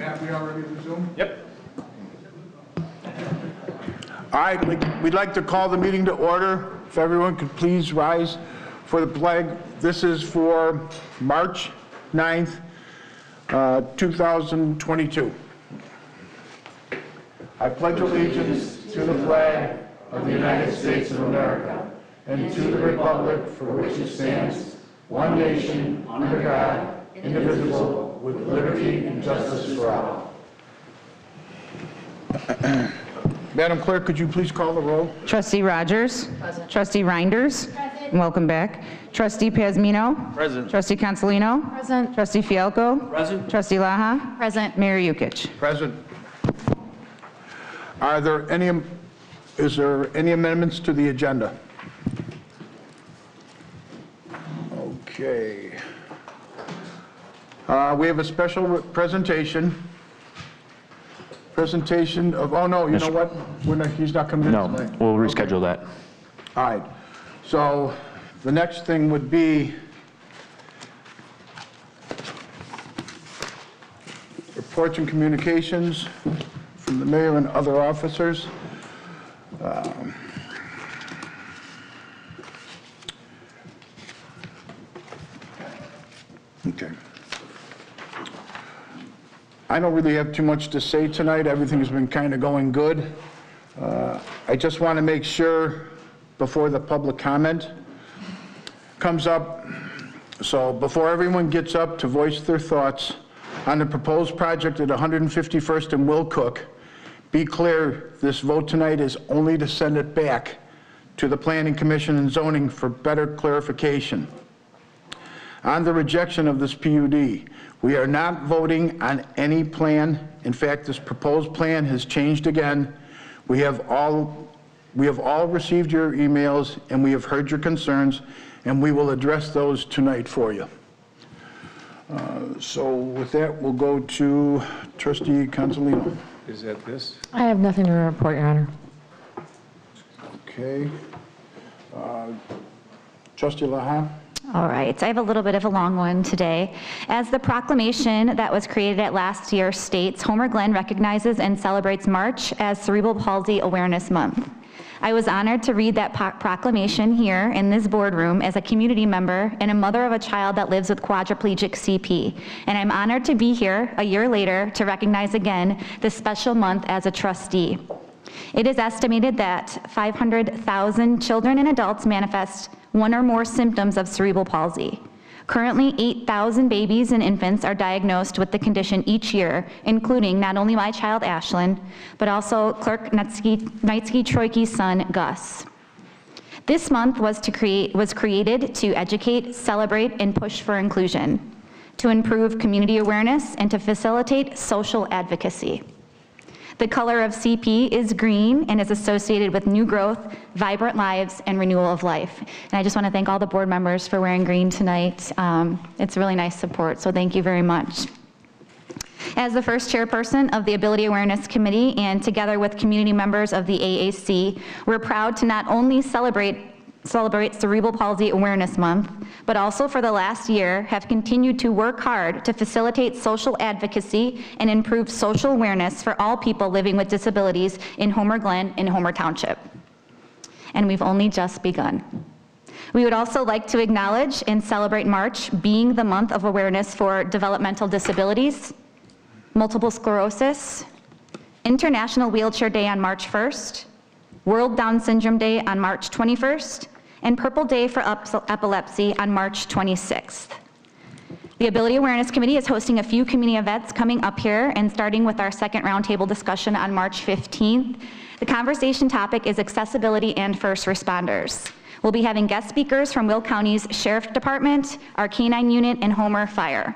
Matt, we all ready to resume? Yep. All right, we'd like to call the meeting to order. If everyone could please rise for the pledge. This is for March 9th, 2022. I pledge allegiance to the flag of the United States of America and to the republic for which it stands, one nation, under God, indivisible, with liberty and justice for all. Madam Clerk, could you please call the roll? Trustee Rogers. Present. Trustee Reinders. Present. Welcome back. Trustee Pazmino. Present. Trustee Consolino. Present. Trustee Fialco. Present. Trustee Laha. Present. Mayor Yukich. Present. Is there any amendments to the agenda? Okay. We have a special presentation of, oh no, you know what? He's not coming in tonight. No, we'll reschedule that. All right. So the next thing would be reports and communications from the mayor and other officers. Okay. I don't really have too much to say tonight. Everything's been kind of going good. I just want to make sure before the public comment comes up, so before everyone gets up to voice their thoughts on the proposed project at 151st and Will Cook, be clear, this vote tonight is only to send it back to the Planning Commission and Zoning for better clarification. On the rejection of this PUD, we are not voting on any plan. In fact, this proposed plan has changed again. We have all received your emails and we have heard your concerns, and we will address those tonight for you. So with that, we'll go to Trustee Consolino. Is that this? I have nothing to report, Your Honor. Okay. Trustee Laha. All right, I have a little bit of a long one today. As the proclamation that was created at last year states, Homer Glen recognizes and celebrates March as Cerebral Palsy Awareness Month. I was honored to read that proclamation here in this boardroom as a community member and a mother of a child that lives with quadriplegic CP. And I'm honored to be here a year later to recognize again this special month as a trustee. It is estimated that 500,000 children and adults manifest one or more symptoms of cerebral palsy. Currently, 8,000 babies and infants are diagnosed with the condition each year, including not only my child, Ashlyn, but also Clerk Knightsky-Troicke's son, Gus. This month was created to educate, celebrate, and push for inclusion, to improve community awareness, and to facilitate social advocacy. The color of CP is green and is associated with new growth, vibrant lives, and renewal of life. And I just want to thank all the board members for wearing green tonight. It's really nice support, so thank you very much. As the first chairperson of the Ability Awareness Committee and together with community members of the AAC, we're proud to not only celebrate Cerebral Palsy Awareness Month, but also for the last year have continued to work hard to facilitate social advocacy and improve social awareness for all people living with disabilities in Homer Glen and Homer Township. And we've only just begun. We would also like to acknowledge and celebrate March being the month of awareness for developmental disabilities, multiple sclerosis, International Wheelchair Day on March 1st, World Down Syndrome Day on March 21st, and Purple Day for Epilepsy on March 26th. The Ability Awareness Committee is hosting a few community events coming up here, and starting with our second roundtable discussion on March 15th. The conversation topic is accessibility and first responders. We'll be having guest speakers from Will County's Sheriff Department, our K-9 unit, and Homer Fire.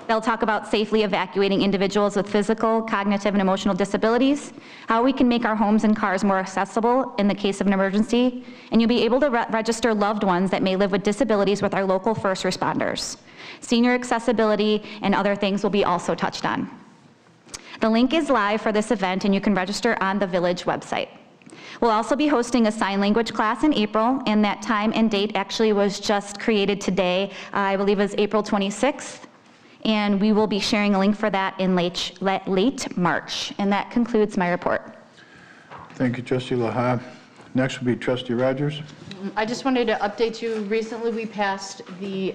They'll talk about safely evacuating individuals with physical, cognitive, and emotional disabilities, how we can make our homes and cars more accessible in the case of an emergency, and you'll be able to register loved ones that may live with disabilities with our local first responders. Senior accessibility and other things will be also touched on. The link is live for this event, and you can register on the Village website. We'll also be hosting a sign language class in April, and that time and date actually was just created today. I believe it was April 26th. and we will be sharing a link for that in late March. And that concludes my report. Thank you, Trustee Laha. Next will be Trustee Rogers. I just wanted to update you. Recently, we passed the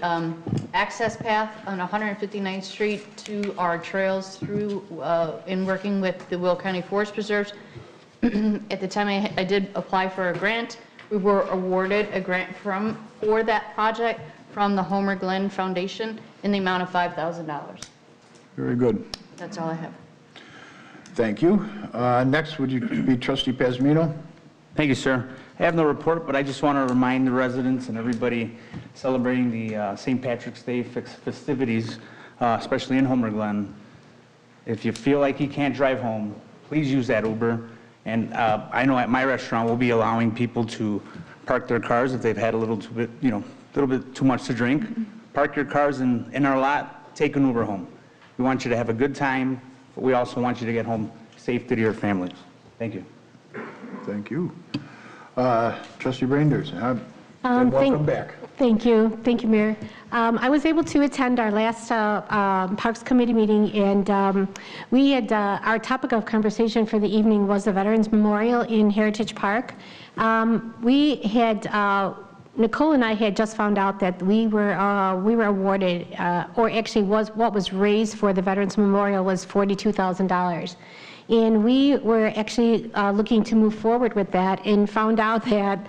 access path on 159th Street to our trails through, in working with the Will County Forest Preserves. At the time I did apply for a grant. We were awarded a grant for that project from the Homer Glen Foundation in the amount of $5,000. Very good. That's all I have. Thank you. Next would you be Trustee Pazmino? Thank you, sir. I have no report, but I just want to remind the residents and everybody celebrating the St. Patrick's Day festivities, especially in Homer Glen. If you feel like you can't drive home, please use that Uber. And I know at my restaurant, we'll be allowing people to park their cars if they've had a little bit too much to drink. Park your cars in our lot, take an Uber home. We want you to have a good time, but we also want you to get home safe to your families. Thank you. Thank you. Trustee Reinders, welcome back. Thank you, Mayor. I was able to attend our last Parks Committee meeting, and we had, our topic of conversation for the evening was the Veterans Memorial in Heritage Park. We had, Nicole and I had just found out that we were awarded, or actually what was raised for the Veterans Memorial was $42,000. And we were actually looking to move forward with that and found out that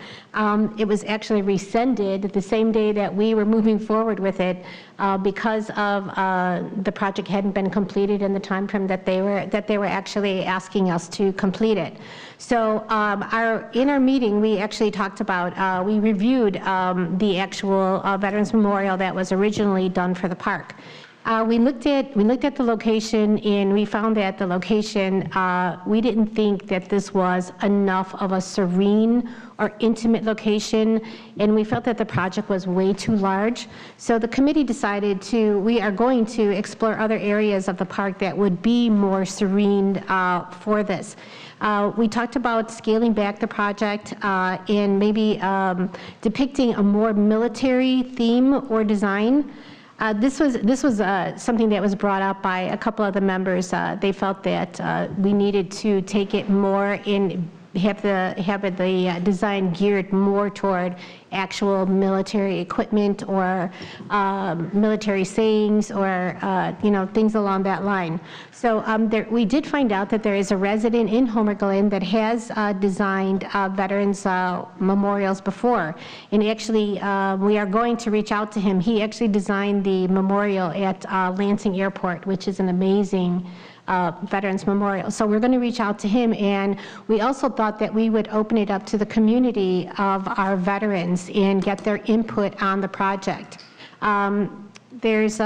it was actually rescinded the same day that we were moving forward with it because of the project hadn't been completed in the time frame that they were actually asking us to complete it. So in our meeting, we actually talked about, we reviewed the actual Veterans Memorial that was originally done for the park. We looked at the location, and we found that the location, we didn't think that this was enough of a serene or intimate location, and we felt that the project was way too large. So the committee decided we are going to explore other areas of the park that would be more serene for this. We talked about scaling back the project and maybe depicting a more military theme or design. This was something that was brought up by a couple of the members. They felt that we needed to take it more in, have the design geared more toward actual military equipment or military sayings or things along that line. So we did find out that there is a resident in Homer Glen that has designed veterans memorials before, and actually we are going to reach out to him. He actually designed the memorial at Lansing Airport, which is an amazing Veterans Memorial. So we're going to reach out to him, and we also thought that we would open it up to the community of our veterans and get their input on the project. There's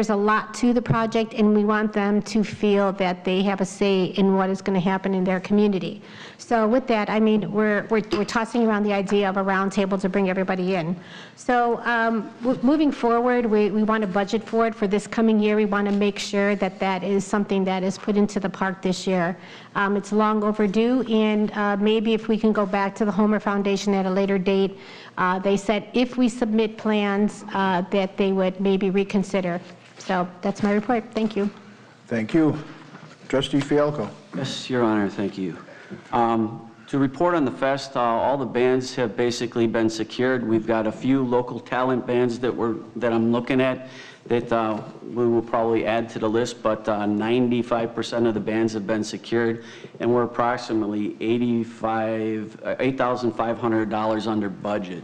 a lot to the project, and we want them to feel that they have a say in what is going to happen in their community. So with that, I mean, we're tossing around the idea of a roundtable to bring everybody in. So moving forward, we want to budget for it for this coming year. We want to make sure that that is something that is put into the park this year. It's long overdue, and maybe if we can go back to the Homer Foundation at a later date, they said if we submit plans that they would maybe reconsider. So that's my report. Thank you. Thank you. Trustee Fialco. Yes, Your Honor, thank you. To report on the fest, all the bands have basically been secured. We've got a few local talent bands that I'm looking at that we will probably add to the list, but 95% of the bands have been secured, and we're approximately $8,500 under budget.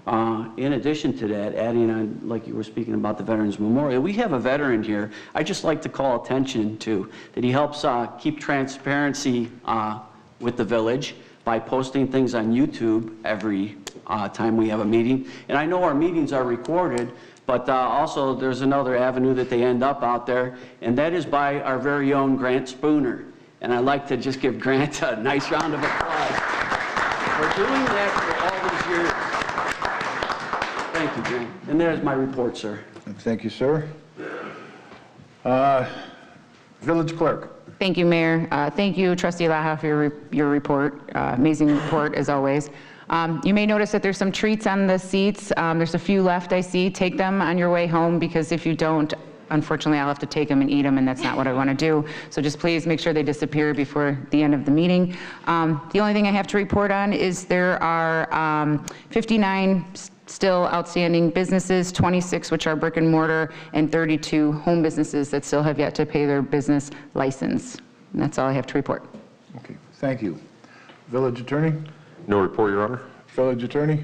In addition to that, adding on, like you were speaking about the Veterans Memorial, we have a veteran here I'd just like to call attention to, that he helps keep transparency with the village by posting things on YouTube every time we have a meeting. And I know our meetings are recorded, but also there's another avenue that they end up out there, and that is by our very own Grant Spooner. And I'd like to just give Grant a nice round of applause for doing that for all these years. Thank you, Grant. And there's my report, sir. Thank you, sir. Village Clerk. Thank you, Mayor. Thank you, Trustee Laha, for your report. Amazing report, as always. You may notice that there's some treats on the seats. There's a few left, I see. Take them on your way home, because if you don't, unfortunately, I'll have to take them and eat them, and that's not what I want to do. So just please make sure they disappear before the end of the meeting. The only thing I have to report on is there are 59 still outstanding businesses, 26 which are brick and mortar, and 32 home businesses that still have yet to pay their business license. And that's all I have to report. Okay, thank you. Village Attorney? No report, Your Honor. Village Attorney?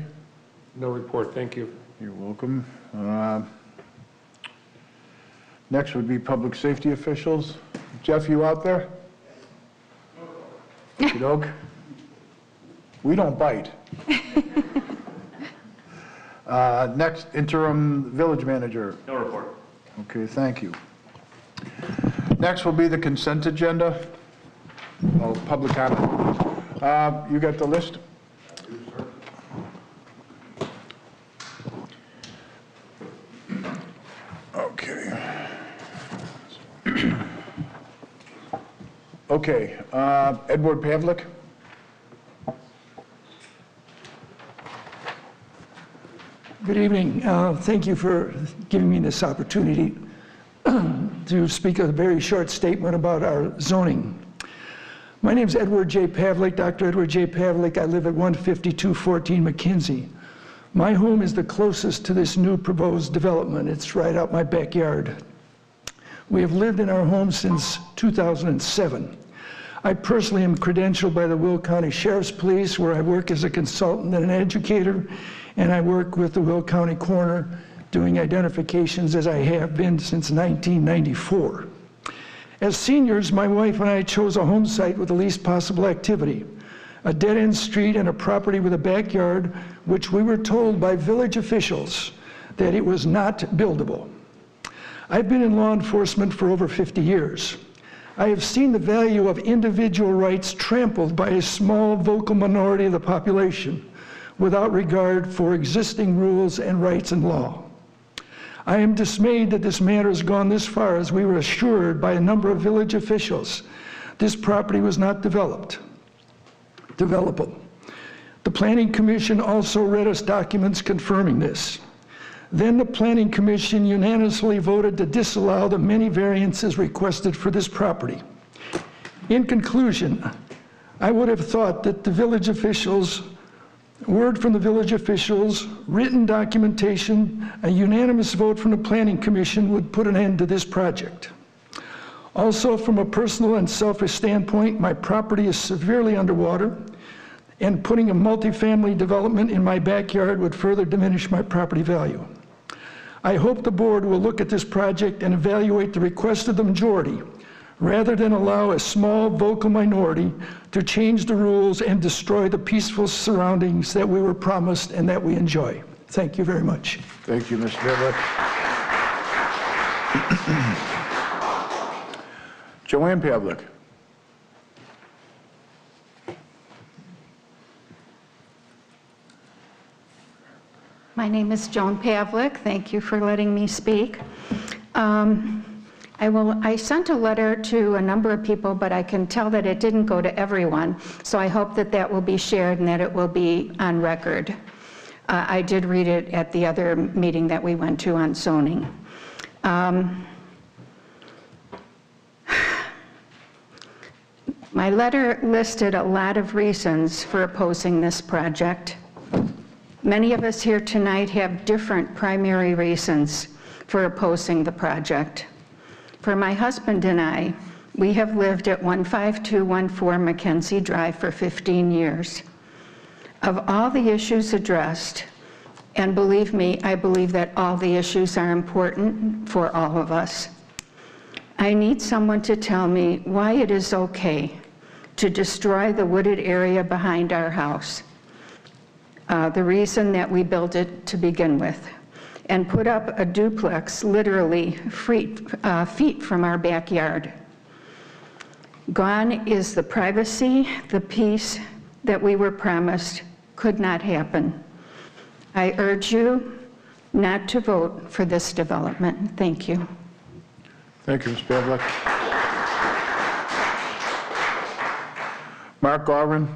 No report, thank you. You're welcome. Next would be public safety officials. Jeff, you out there? Okey-doke. We don't bite. Next, interim village manager. No report. Okay, thank you. Next will be the consent agenda. Oh, public comment. You got the list? Okay. Okay, Edward Pavlik. Good evening. Thank you for giving me this opportunity to speak a very short statement about our zoning. My name is Edward J. Pavlik, Dr. Edward J. Pavlik. I live at 15214 McKinsey. My home is the closest to this new proposed development. It's right out my backyard. We have lived in our home since 2007. I personally am credentialed by the Will County Sheriff's Police, where I work as a consultant and an educator, and I work with the Will County Coroner doing identifications, as I have been since 1994. As seniors, my wife and I chose a home site with the least possible activity, a dead-end street and a property with a backyard, which we were told by village officials that it was not buildable. I've been in law enforcement for over 50 years. I have seen the value of individual rights trampled by a small vocal minority of the population without regard for existing rules and rights and law. I am dismayed that this matter has gone this far, as we were assured by a number of village officials this property was not developable. The Planning Commission also read us documents confirming this. Then the Planning Commission unanimously voted to disallow the many variances requested for this property. In conclusion, I would have thought that the village officials, word from the village officials, written documentation, a unanimous vote from the Planning Commission would put an end to this project. Also, from a personal and selfish standpoint, my property is severely underwater, and putting a multifamily development in my backyard would further diminish my property value. I hope the board will look at this project and evaluate the request of the majority, rather than allow a small vocal minority to change the rules and destroy the peaceful surroundings that we were promised and that we enjoy. Thank you very much. Thank you, Mr. Pavlik. Joanne Pavlik. My name is Joan Pavlik. Thank you for letting me speak. I sent a letter to a number of people, but I can tell that it didn't go to everyone. So I hope that that will be shared and that it will be on record. I did read it at the other meeting that we went to on zoning. My letter listed a lot of reasons for opposing this project. Many of us here tonight have different primary reasons for opposing the project. For my husband and I, we have lived at 15214 Mackenzie Drive for 15 years. Of all the issues addressed, and believe me, I believe that all the issues are important for all of us, I need someone to tell me why it is okay to destroy the wooded area behind our house, the reason that we built it to begin with, and put up a duplex literally feet from our backyard. Gone is the privacy, the peace that we were promised could not happen. I urge you not to vote for this development. Thank you. Thank you, Ms. Pavlik. Mark Garvin.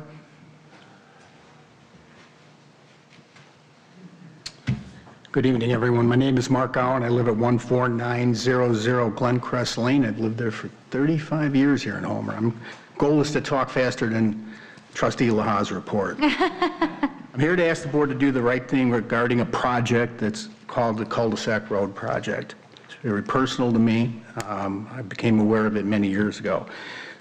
Good evening, everyone. My name is Mark Allen. I live at 14900 Glen Crest Lane. I've lived there for 35 years here in Homer. My goal is to talk faster than Trustee Laha's report. I'm here to ask the board to do the right thing regarding a project that's called the Cul-De-Sac Road Project. It's very personal to me. I became aware of it many years ago.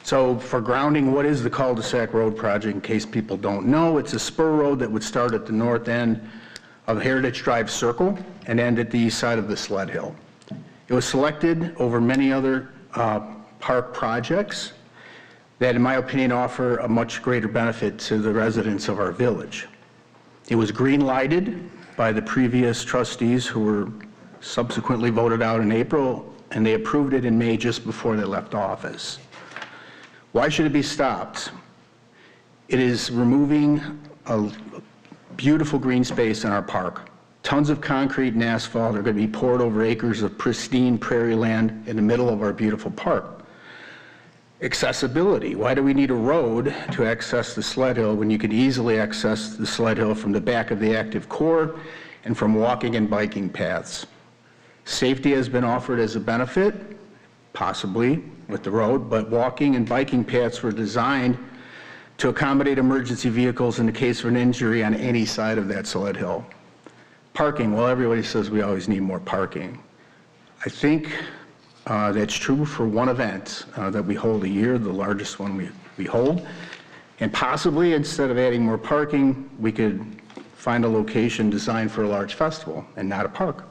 So for grounding, what is the Cul-De-Sac Road Project? In case people don't know, it's a spur road that would start at the north end of Heritage Drive Circle and end at the east side of the Sled Hill. It was selected over many other park projects that, in my opinion, offer a much greater benefit to the residents of our village. It was green lighted by the previous trustees who were subsequently voted out in April, and they approved it in May just before they left office. Why should it be stopped? It is removing a beautiful green space in our park. Tons of concrete and asphalt are going to be poured over acres of pristine prairie land in the middle of our beautiful park. Accessibility. Why do we need a road to access the Sled Hill when you could easily access the Sled Hill from the back of the active core and from walking and biking paths? Safety has been offered as a benefit, possibly with the road, but walking and biking paths were designed to accommodate emergency vehicles in the case of an injury on any side of that Sled Hill. Parking, well, everybody says we always need more parking. I think that's true for one event that we hold a year, the largest one we hold. And possibly, instead of adding more parking, we could find a location designed for a large festival and not a park.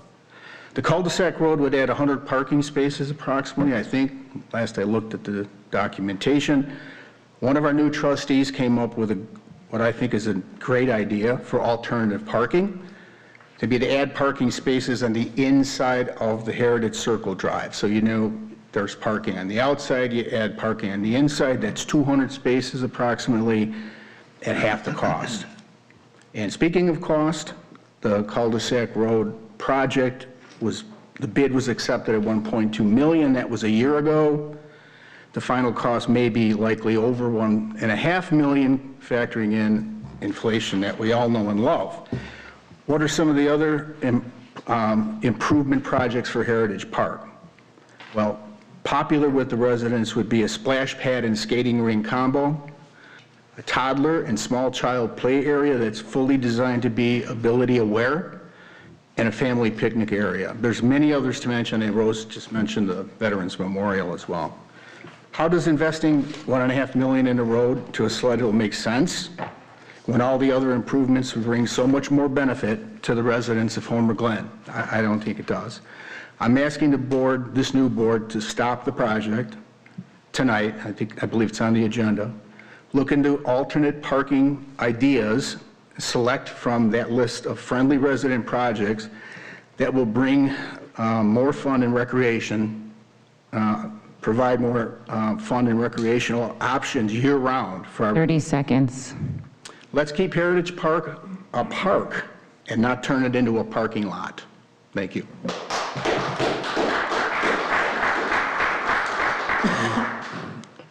The Cul-de-sac road would add 100 parking spaces approximately, I think, last I looked at the documentation. One of our new trustees came up with what I think is a great idea for alternative parking, to be to add parking spaces on the inside of the Heritage Circle Drive. So you know there's parking on the outside, you add parking on the inside, that's 200 spaces approximately at half the cost. And speaking of cost, the Cul-de-sac Road project the bid was accepted at $1.2 million. That was a year ago. The final cost may be likely over $1.5 million, factoring in inflation that we all know and love. What are some of the other improvement projects for Heritage Park? Well, popular with the residents would be a splash pad and skating rink combo, a toddler and small child play area that's fully designed to be ability aware, and a family picnic area. There's many others to mention, and Rose just mentioned the Veterans Memorial as well. How does investing $1.5 million in a road to a Sled Hill make sense when all the other improvements would bring so much more benefit to the residents of Homer Glen? I don't think it does. I'm asking the board, this new board, to stop the project tonight. I believe it's on the agenda. Look into alternate parking ideas, select from that list of friendly resident projects that will bring more fun and recreation, provide more fun and recreational options year-round for our... 30 seconds. Let's keep Heritage Park a park and not turn it into a parking lot. Thank you.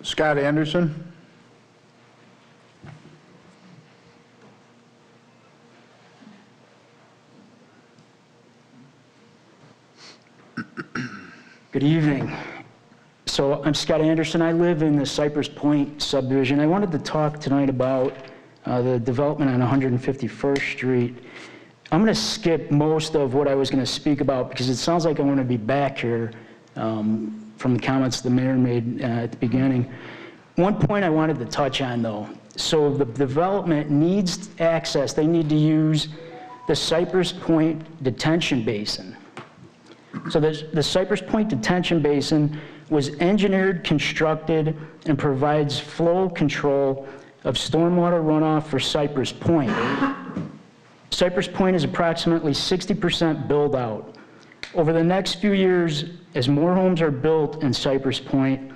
Scott Anderson. Good evening. So I'm Scott Anderson. I live in the Cypress Point subdivision. I wanted to talk tonight about the development on 151st Street. I'm going to skip most of what I was going to speak about because it sounds like I want to be back here from the comments the mayor made at the beginning. One point I wanted to touch on, though. So the development needs access. They need to use the Cypress Point Detention Basin. So the Cypress Point Detention Basin was engineered, constructed, and provides flow control of stormwater runoff for Cypress Point. Cypress Point is approximately 60% built out. Over the next few years, as more homes are built in Cypress Point,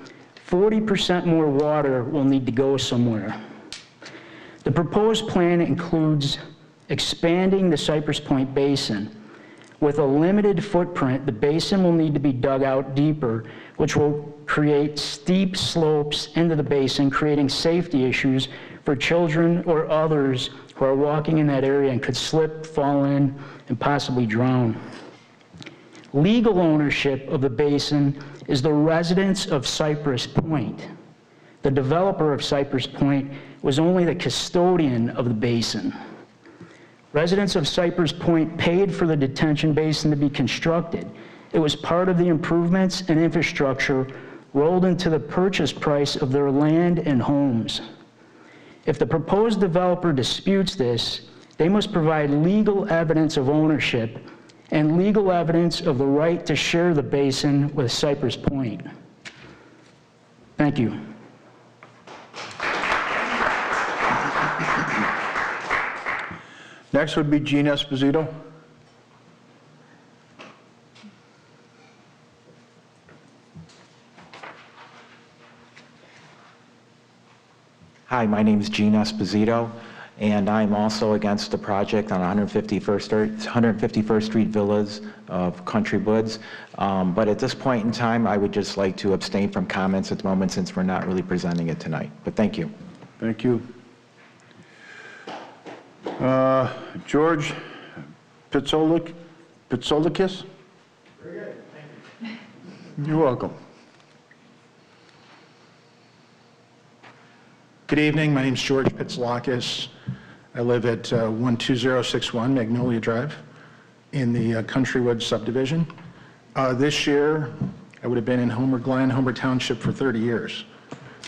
40% more water will need to go somewhere. The proposed plan includes expanding the Cypress Point Basin. With a limited footprint, the basin will need to be dug out deeper, which will create steep slopes into the basin, creating safety issues for children or others who are walking in that area and could slip, fall in, and possibly drown. Legal ownership of the basin is the residents of Cypress Point. The developer of Cypress Point was only the custodian of the basin. Residents of Cypress Point paid for the detention basin to be constructed. It was part of the improvements and infrastructure rolled into the purchase price of their land and homes. If the proposed developer disputes this, they must provide legal evidence of ownership and legal evidence of the right to share the basin with Cypress Point. Thank you. Next would be Gene Esposito. Hi, my name is Gene Esposito, and I'm also against the project on 151st Street Villas of Country Woods. But at this point in time, I would just like to abstain from comments at the moment since we're not really presenting it tonight. But thank you. Thank you. George Pitsolikis? Very good, thank you. You're welcome. Good evening, my name is George Pitsolikis. I live at 12061 Magnolia Drive in the Country Woods subdivision. This year, I would have been in Glen, Homer Township for 30 years,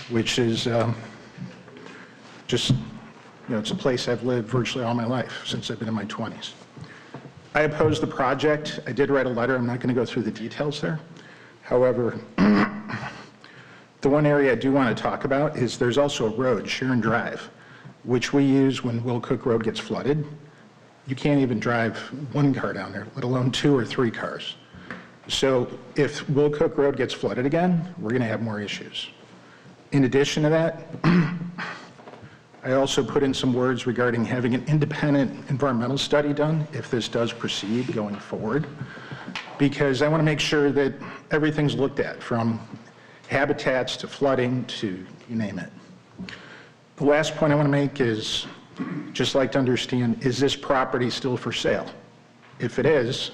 which is just, it's a place I've lived virtually all my life since I've been in my 20s. I oppose the project. I did write a letter. I'm not going to go through the details there. However, the one area I do want to talk about is there's also a road, Sharon Drive, which we use when Will Cook Road gets flooded. You can't even drive one car down there, let alone 2 or 3 cars. So if Will Cook Road gets flooded again, we're going to have more issues. In addition to that, I also put in some words regarding having an independent environmental study done if this does proceed going forward, because I want to make sure that everything's looked at, from habitats to flooding to you name it. The last point I want to make is just like to understand, is this property still for sale? If it is,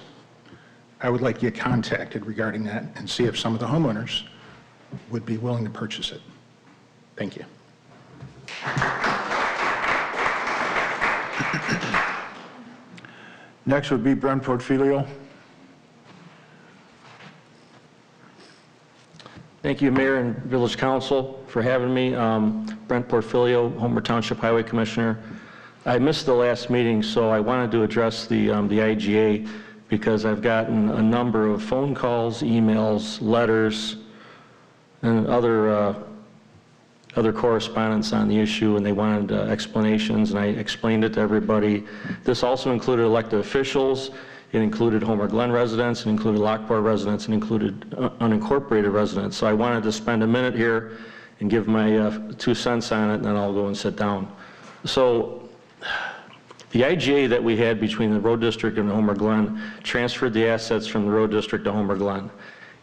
I would like to get contacted regarding that and see if some of the homeowners would be willing to purchase it. Thank you. Next would be Brent Portfolio. Thank you, Mayor and Village Council, for having me. Brent Portfolio, Homer Township Highway Commissioner. I missed the last meeting, so I wanted to address the IGA because I've gotten a number of phone calls, emails, letters, and other correspondence on the issue, and they wanted explanations, and I explained it to everybody. This also included elected officials. It included Homer Glen residents, it included Lockport residents, and included unincorporated residents. So I wanted to spend a minute here and give my 2 cents on it, and then I'll go and sit down. So the IGA that we had between the road district and Homer Glen transferred the assets from the road district to Homer Glen.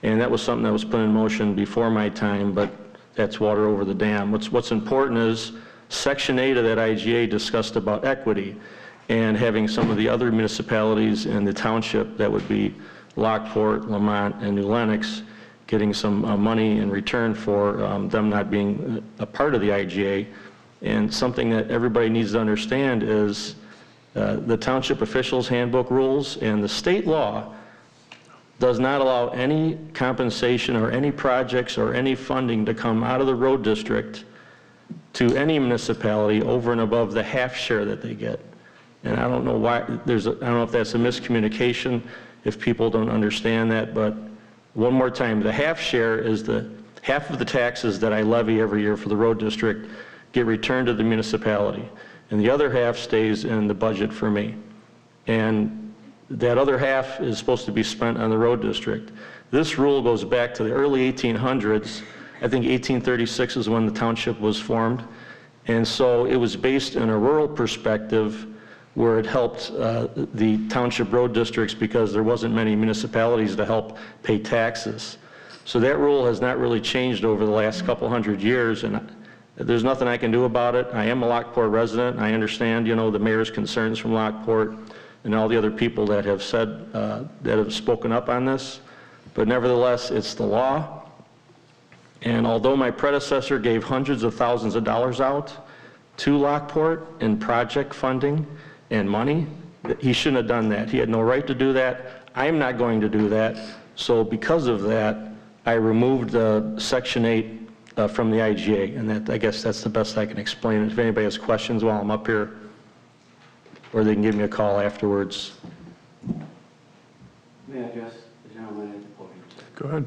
And that was something that was put in motion before my time, but that's water over the dam. What's important is Section 8 of that IGA discussed about equity and having some of the other municipalities in the township, that would be Lockport, Lamont, and New Lenox, getting some money in return for them not being a part of the IGA. And something that everybody needs to understand is the Township Officials Handbook rules and the state law does not allow any compensation or any projects or any funding to come out of the road district to any municipality over and above the half share that they get. And I don't know why, I don't know if that's a miscommunication, if people don't understand that, but one more time, the half share is the half of the taxes that I levy every year for the road district get returned to the municipality, and the other half stays in the budget for me. And that other half is supposed to be spent on the road district. This rule goes back to the early 1800s. I think 1836 is when the township was formed. And so it was based in a rural perspective where it helped the township road districts because there wasn't many municipalities to help pay taxes. So that rule has not really changed over the last couple hundred years, and There's nothing I can do about it. I am a Lockport resident. I understand, you know, the mayor's concerns from Lockport and all the other people that have said, that have spoken up on this. But nevertheless, it's the law. And although my predecessor gave hundreds of thousands of dollars out to Lockport in project funding and money, he shouldn't have done that. He had no right to do that. I'm not going to do that. So because of that, I removed Section 8 from the IGA, and that, I guess that's the best I can explain it. If anybody has questions while I'm up here, or they can give me a call afterwards. May I address the gentleman at the podium? Go ahead.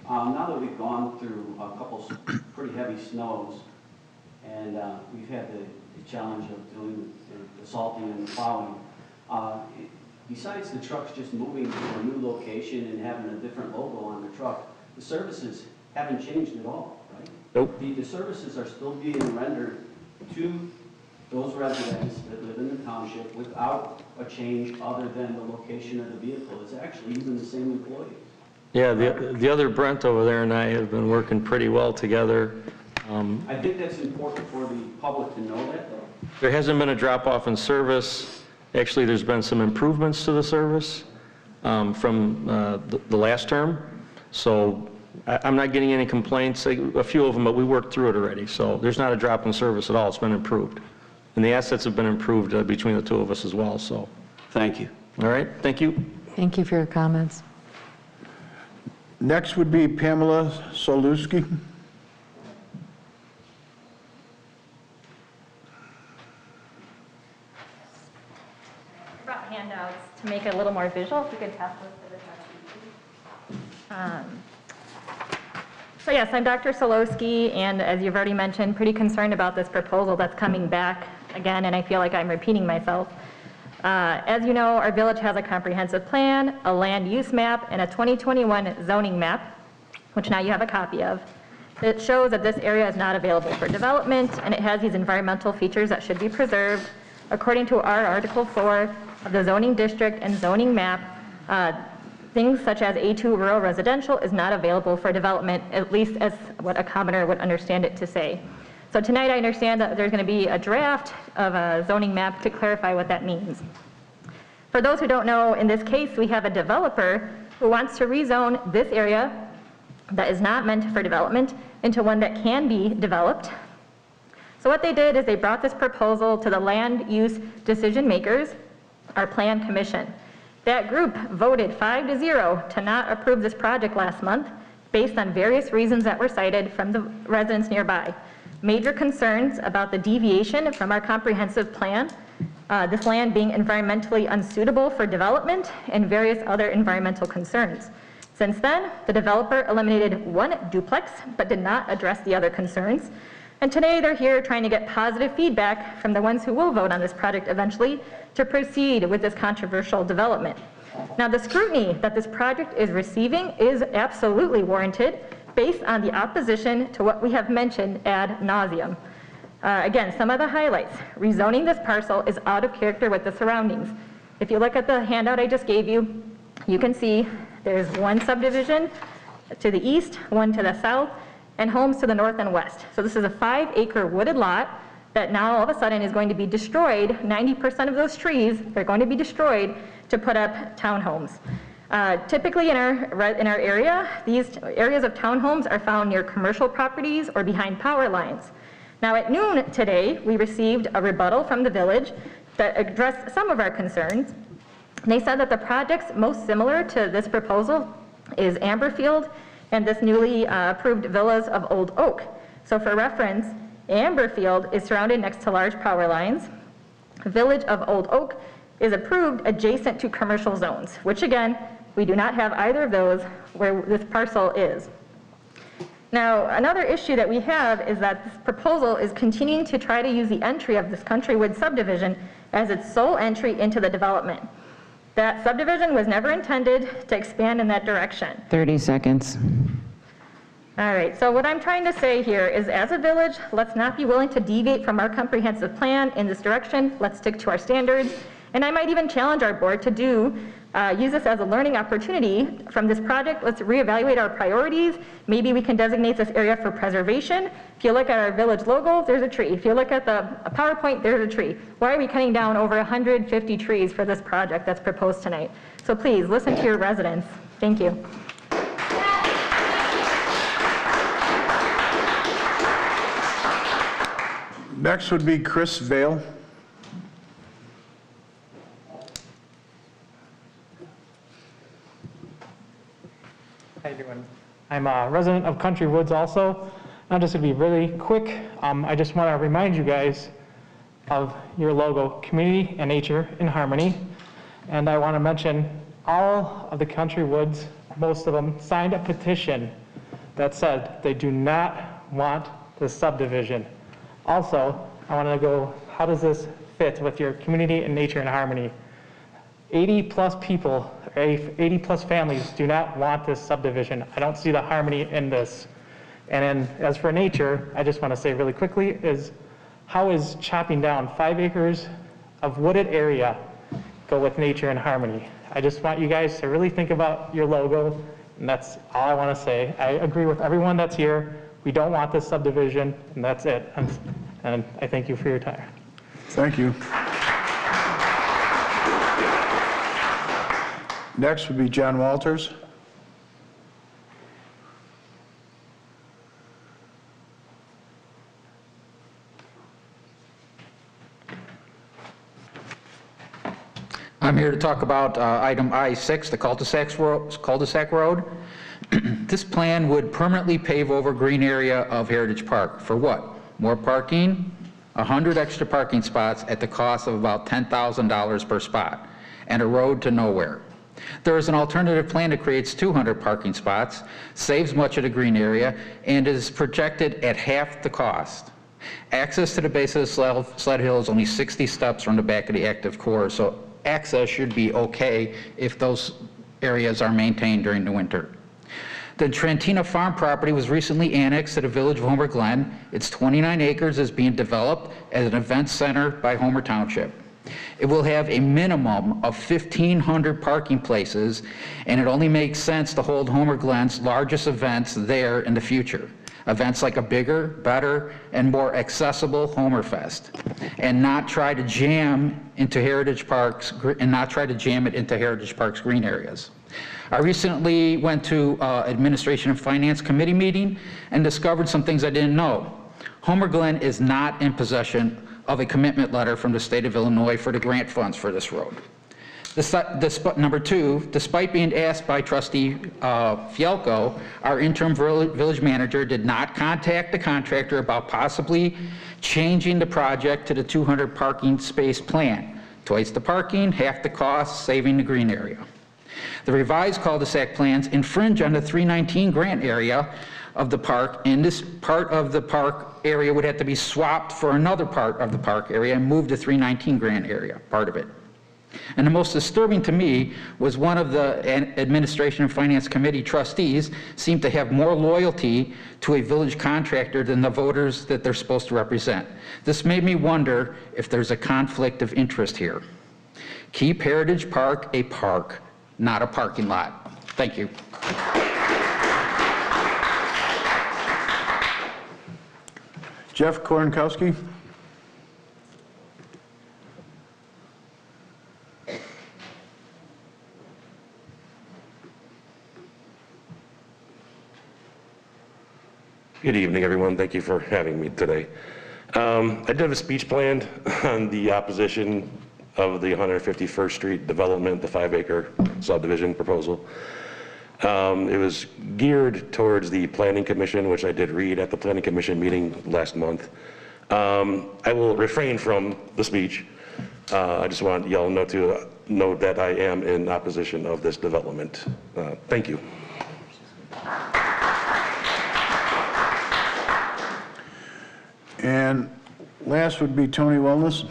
Now that we've gone through a couple pretty heavy snows, and we've had the challenge of doing the salting and the plowing, besides the trucks just moving to a new location and having a different logo on the truck, the services haven't changed at all, right? Nope. The services are still being rendered to those residents that live in the township without a change other than the location of the vehicle. It's actually even the same employees. Yeah, the other Brent over there and I have been working pretty well together. I think that's important for the public to know that, though. There hasn't been a drop-off in service. Actually, there's been some improvements to the service from the last term. So I'm not getting any complaints, a few of them, but we worked through it already. So there's not a drop in service at all. It's been improved. And the assets have been improved between the two of us as well. So thank you. All right, thank you. Thank you for your comments. Next would be Pamela Solewski. I brought handouts to make it a little more visual, if you could pass those to the trustees. So yes, I'm Dr. Solowski, and as you've already mentioned, pretty concerned about this proposal that's coming back again, and I feel like I'm repeating myself. As you know, our village has a comprehensive plan, a land use map, and a 2021 zoning map, which now you have a copy of. It shows that this area is not available for development, and it has these environmental features that should be preserved. According to our Article 4 of the zoning district and zoning map, things such as A2 rural residential is not available for development, at least as what a commoner would understand it to say. So tonight I understand that there's going to be a draft of a zoning map to clarify what that means. For those who don't know, in this case we have a developer who wants to rezone this area that is not meant for development into one that can be developed. So what they did is they brought this proposal to the land use decision makers, our plan commission. That group voted 5-0 to not approve this project last month based on various reasons that were cited from the residents nearby. Major concerns about the deviation from our comprehensive plan, this land being environmentally unsuitable for development, and various other environmental concerns. Since then, the developer eliminated one duplex but did not address the other concerns. And today they're here trying to get positive feedback from the ones who will vote on this project eventually to proceed with this controversial development. Now, the scrutiny that this project is receiving is absolutely warranted based on the opposition to what we have mentioned ad nauseum. Again, some of the highlights. Rezoning this parcel is out of character with the surroundings. If you look at the handout I just gave you, you can see there's one subdivision to the east, one to the south, and homes to the north and west. So this is a 5-acre wooded lot that now all of a sudden is going to be destroyed. 90% of those trees are going to be destroyed to put up townhomes. Typically in our area, these areas of townhomes are found near commercial properties or behind power lines. Now at noon today, we received a rebuttal from the village that addressed some of our concerns. They said that the projects most similar to this proposal is Amberfield and this newly approved villas of Old Oak. So for reference, Amberfield is surrounded next to large power lines. The village of Old Oak is approved adjacent to commercial zones, which again, we do not have either of those where this parcel is. Now, another issue that we have is that this proposal is continuing to try to use the entry of this Countrywood subdivision as its sole entry into the development. That subdivision was never intended to expand in that direction. 30 seconds. All right, so what I'm trying to say here is as a village, let's not be willing to deviate from our comprehensive plan in this direction. Let's stick to our standards. And I might even challenge our board to do Use this as a learning opportunity. From this project, let's reevaluate our priorities. Maybe we can designate this area for preservation. If you look at our village logo, there's a tree. If you look at the PowerPoint, there's a tree. Why are we cutting down over 150 trees for this project that's proposed tonight? So please, listen to your residents. Thank you. Next would be Chris Vale. How you doing? I'm a resident of Country Woods also. I'm just going to be really quick. I just want to remind you guys of your logo, Community and Nature in Harmony. And I want to mention all of the Country Woods, most of them, signed a petition that said they do not want this subdivision. Also, I want to go, how does this fit with your Community and Nature in Harmony? 80 plus people, 80 plus families do not want this subdivision. I don't see the harmony in this. And then as for nature, I just want to say really quickly is how is chopping down 5 acres of wooded area go with nature and harmony? I just want you guys to really think about your logo, and that's all I want to say. I agree with everyone that's here. We don't want this subdivision, and that's it. And I thank you for your time. Thank you. Next would be John Walters. I'm here to talk about item I-6, the Cul-De-Sac Road. This plan would permanently pave over green area of Heritage Park. For what? More parking, 100 extra parking spots at the cost of about $10,000 per spot, and a road to nowhere. There is an alternative plan that creates 200 parking spots, saves much of the green area, and is projected at half the cost. Access to the base of the sled hill is only 60 steps from the back of the active core, so access should be okay if those areas are maintained during the winter. The Trantina Farm property was recently annexed to the village of Homer Glen. Its 29 acres is being developed as an event center by Homer Township. It will have a minimum of 1,500 parking places, and it only makes sense to hold Homer Glen's largest events there in the future. Events like a bigger, better, and more accessible Homerfest, and not try to jam into Heritage Park's green areas. I recently went to Administration and Finance Committee meeting and discovered some things I didn't know. Homer Glen is not in possession of a commitment letter from the state of Illinois for the grant funds for this road. Number two, despite being asked by Trustee Fielko, our interim village manager did not contact the contractor about possibly changing the project to the 200 parking space plan. Twice the parking, half the cost, saving the green area. The revised cul-de-sac plans infringe on the 319 grant area of the park, and this part of the park area would have to be swapped for another part of the park area and moved to 319 grant area, part of it. And the most disturbing to me was one of the Administration and Finance Committee trustees seemed to have more loyalty to a village contractor than the voters that they're supposed to represent. This made me wonder if there's a conflict of interest here. Keep Heritage Park a park, not a parking lot. Thank you. Jeff Kornkowski. Good evening, everyone. Thank you for having me today. I did have a speech planned on the opposition of the 151st Street development, the 5-acre subdivision proposal. It was geared towards the Planning Commission, which I did read at the Planning Commission meeting last month. I will refrain from the speech. I just want y'all to know that I am in opposition of this development. Thank you. And last would be Tony Wellness.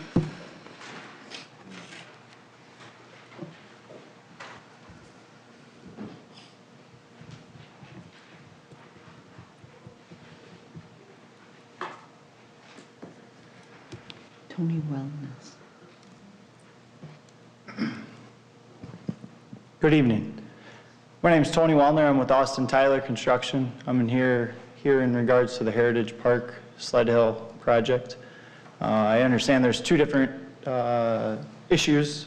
Tony Wellness. Good evening. My name is Tony Wallner. I'm with Austin Tyler Construction. I'm here in regards to the Heritage Park Sled Hill project. I understand there's two different issues,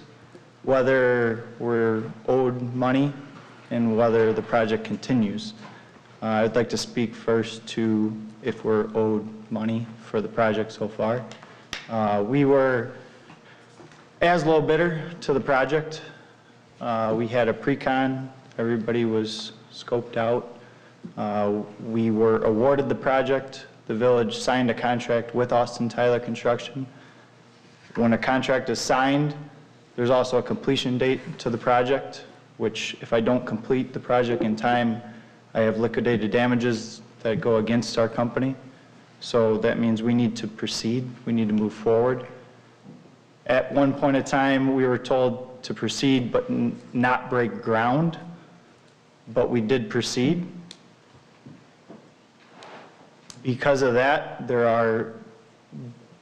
whether we're owed money and whether the project continues. I'd like to speak first to if we're owed money for the project so far. We were as low bidder to the project. We had a pre-con, everybody was scoped out. We were awarded the project. The village signed a contract with Austin Tyler Construction. When a contract is signed, there's also a completion date to the project, which if I don't complete the project in time, I have liquidated damages that go against our company. So that means we need to proceed, we need to move forward. At one point in time, we were told to proceed but not break ground, but we did proceed. Because of that, there are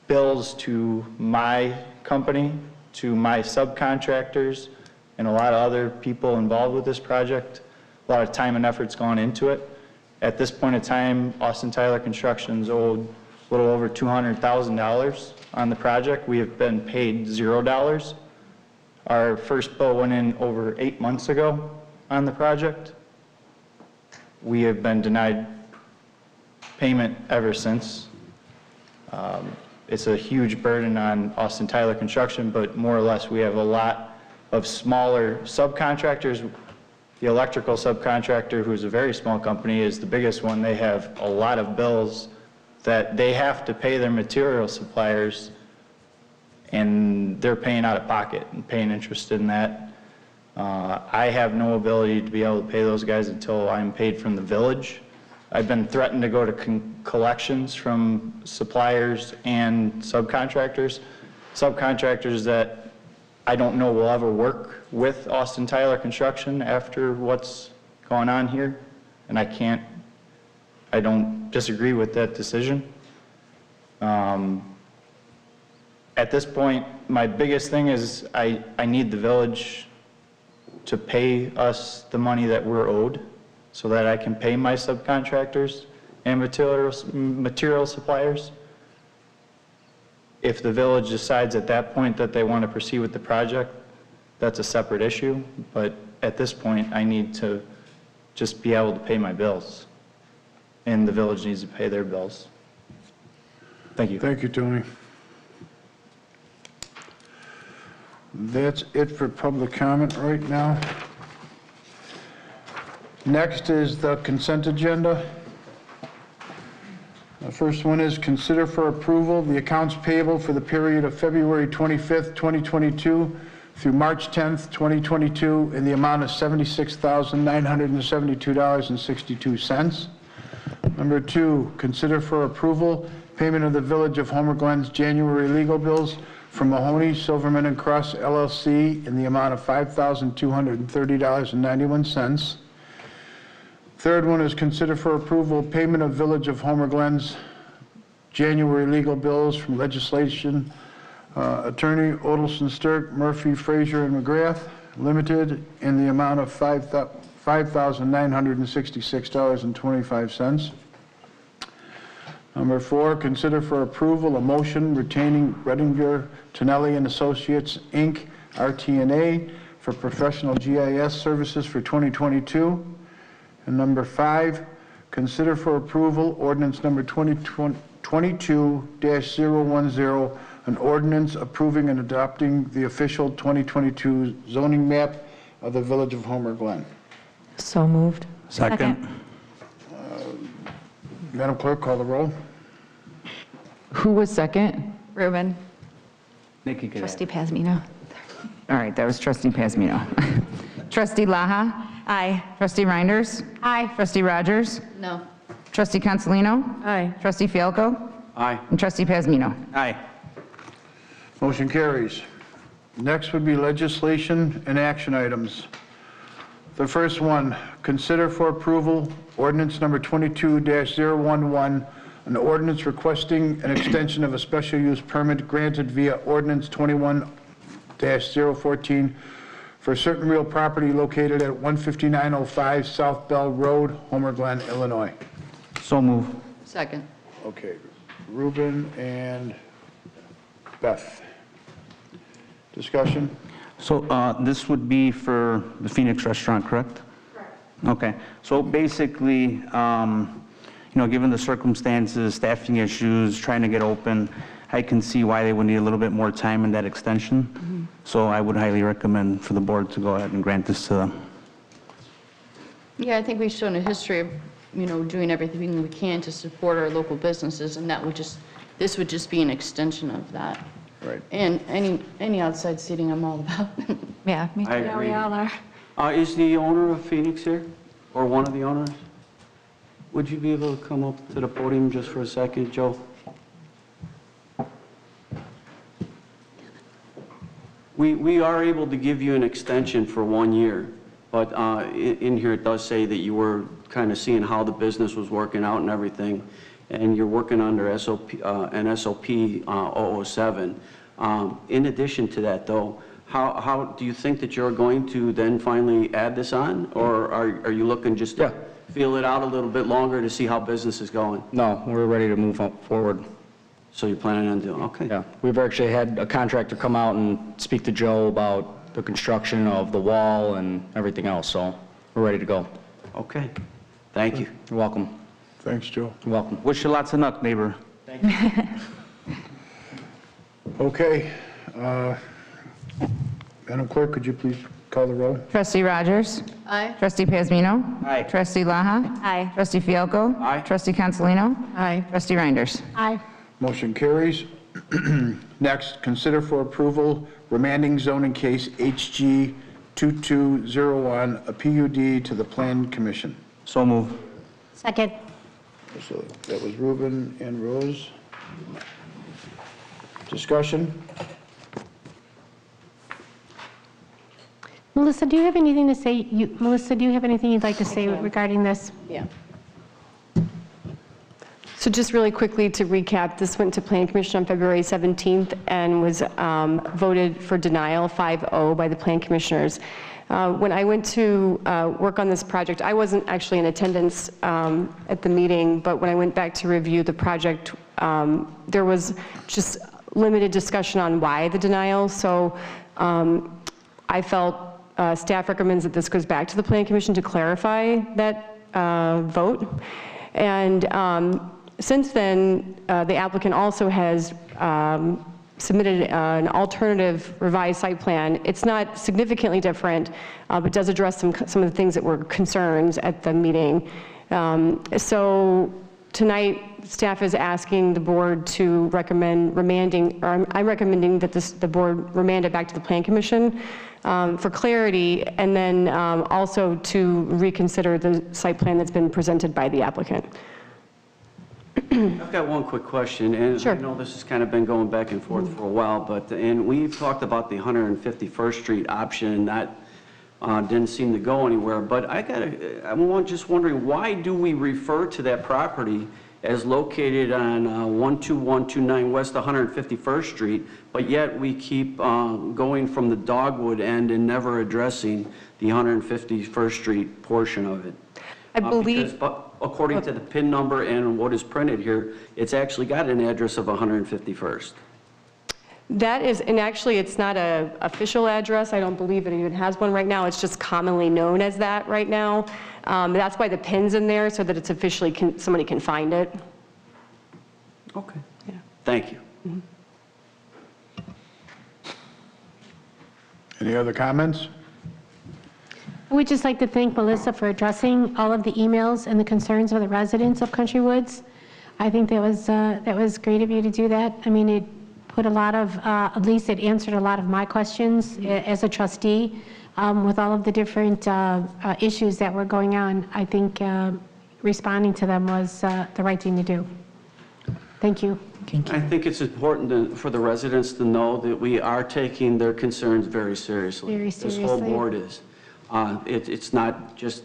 bills to my company, to my subcontractors, and a lot of other people involved with this project. A lot of time and effort's gone into it. At this point in time, Austin Tyler Construction's owed a little over $200,000 on the project. We have been paid $0. Our first bill went in over 8 months ago on the project. We have been denied payment ever since. It's a huge burden on Austin Tyler Construction, but more or less we have a lot of smaller subcontractors. The electrical subcontractor, who's a very small company, is the biggest one. They have a lot of bills that they have to pay their material suppliers, and they're paying out of pocket and paying interest in that. I have no ability to be able to pay those guys until I'm paid from the village. I've been threatened to go to collections from suppliers and subcontractors. Subcontractors that I don't know will ever work with Austin Tyler Construction after what's going on here. And I don't disagree with that decision. At this point, my biggest thing is I need the village to pay us the money that we're owed so that I can pay my subcontractors and material suppliers. If the village decides at that point that they want to proceed with the project, that's a separate issue. But at this point, I need to just be able to pay my bills. And the village needs to pay their bills. Thank you. Thank you, Tony. That's it for public comment right now. Next is the consent agenda. The first one is consider for approval the accounts payable for the period of February 25th, 2022 through March 10th, 2022 in the amount of $76,972.62. Number two, consider for approval payment of the Village of Homer Glen's January legal bills from Mahoney, Silverman and Cross LLC in the amount of $5,230.91. Third one is consider for approval payment of Village of Homer Glen's January legal bills from legislation attorney Odelson, Stirk, Murphy, Frazier, and McGrath Limited in the amount of $5,966.25. Number four, consider for approval a motion retaining Redinger, Tonelli and Associates, Inc., RTNA, for professional GIS services for 2022. And number five, consider for approval ordinance number 2022-010, an ordinance approving and adopting the official 2022 zoning map of the Village of Homer Glen. So moved. Second. Madam Clerk, call the roll. Who was second? Reuben. Nikki could Trustee Pazmino. All right, that was Trustee Pazmino. Trustee Laha? Aye. Trustee Reinders? Aye. Trustee Rogers? No. Trustee Consolino? Aye. Trustee Fialko? Aye. And Trustee Pazmino? Aye. Motion carries. Next would be legislation and action items. The first one, consider for approval ordinance number 22-011, an ordinance requesting an extension of a special use permit granted via ordinance 21-014 for certain real property located at 15905 South Bell Road, Homer Glen, Illinois. So move. Second. Okay, Ruben and Beth. Discussion? So this would be for the Phoenix restaurant, correct? Correct. Okay, so basically, given the circumstances, staffing issues, trying to get open, I can see why they would need a little bit more time in that extension. So I would highly recommend for the board to go ahead and grant this to them. Yeah, I think we've shown a history of, doing everything we can to support our local businesses, and this would just be an extension of that. Right. And any outside seating I'm all about. Yeah, me I too. agree. We all are. Is the owner of Phoenix here, or one of the owners? Would you be able to come up to the podium just for a second, Joe? We are able to give you an extension for 1 year, but in here it does say that you were kind of seeing how the business was working out and everything, and you're working under an SOP 007. In addition to that, though, how do you think that you're going to then finally add this on, or are you looking just to feel it out a little bit longer to see how business is going? No, we're ready to move forward. So you're planning on doing, okay. Yeah, we've actually had a contractor come out and speak to Joe about the construction of the wall and everything else, so we're ready to go. Okay, thank you. You're welcome. Thanks, Joe. You're welcome. Wish you lots of luck, neighbor. Thank you. Okay. Madam Clerk, could you please call the roll? Trustee Rogers? Aye. Trustee Pazmino? Aye. Trustee Laha? Aye. Trustee Fialko? Aye. Trustee Consolino? Aye. Trustee Reinders? Aye. Motion carries. Next, consider for approval remanding zoning case HG 2201, a PUD to the Plan Commission. So move. Second. So that was Ruben and Rose. Discussion? Melissa, do you have anything to say? Melissa, do you have anything you'd like to say regarding this? Yeah. So just really quickly to recap, this went to Planning Commission on February 17th and was voted for denial 5-0 by the Plan Commissioners. When I went to work on this project, I wasn't actually in attendance at the meeting, but when I went back to review the project, there was just limited discussion on why the denial. So I felt staff recommends that this goes back to the Plan Commission to clarify that vote. And since then, the applicant also has submitted an alternative revised site plan. It's not significantly different, but does address some of the things that were concerns at the meeting. So tonight, staff is asking the board to recommend remanding, or I'm recommending that the board remand it back to the Plan Commission for clarity, and then also to reconsider the site plan that's been presented by the applicant. I've got one quick question, and Sure. I know this has kind of been going back and forth for a while, and we've talked about the 151st Street option, that didn't seem to go anywhere, but I'm just wondering, why do we refer to that property as located on 12129 West 151st Street, but yet we keep going from the Dogwood end and never addressing the 151st Street portion of it? I believe... According to the PIN number and what is printed here, it's actually got an address of 151st. That is, and actually it's not an official address. I don't believe it even has one right now. It's just commonly known as that right now. That's why the PIN's in there, so that it's officially, somebody can find it. Okay. Yeah. Thank you. Mm-hmm. Any other comments? I would just like to thank Melissa for addressing all of the emails and the concerns of the residents of Country Woods. I think that was great of you to do that. I mean, it put a lot of, at least it answered a lot of my questions as a trustee with all of the different issues that were going on. I think responding to them was the right thing to do. Thank you. I think it's important for the residents to know that we are taking their concerns very seriously. Very This whole seriously. board is. It's not just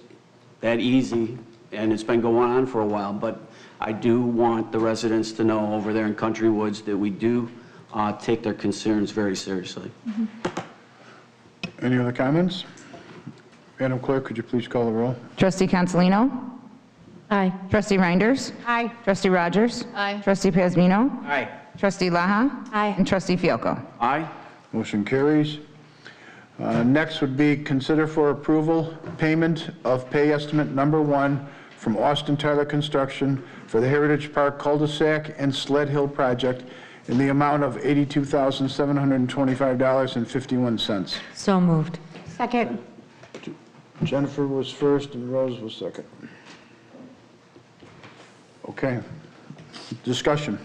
that easy, and it's been going on for a while, but I do want the residents to know over there in Country Woods that we do take their concerns very seriously. Any other comments? Madam Clerk, could you please call the roll? Trustee Consolino? Aye. Trustee Reinders? Aye. Trustee Rogers? Aye. Trustee Pazmino? Aye. Trustee Laha? Aye. And Trustee Fielko? Aye. Motion carries. Next would be consider for approval payment of pay estimate number 1 from Austin Tyler Construction for the Heritage Park Cul-De-Sac and Sled Hill project in the amount of $82,725.51. So moved. Second. Jennifer was first and Rose was second. Okay. Discussion.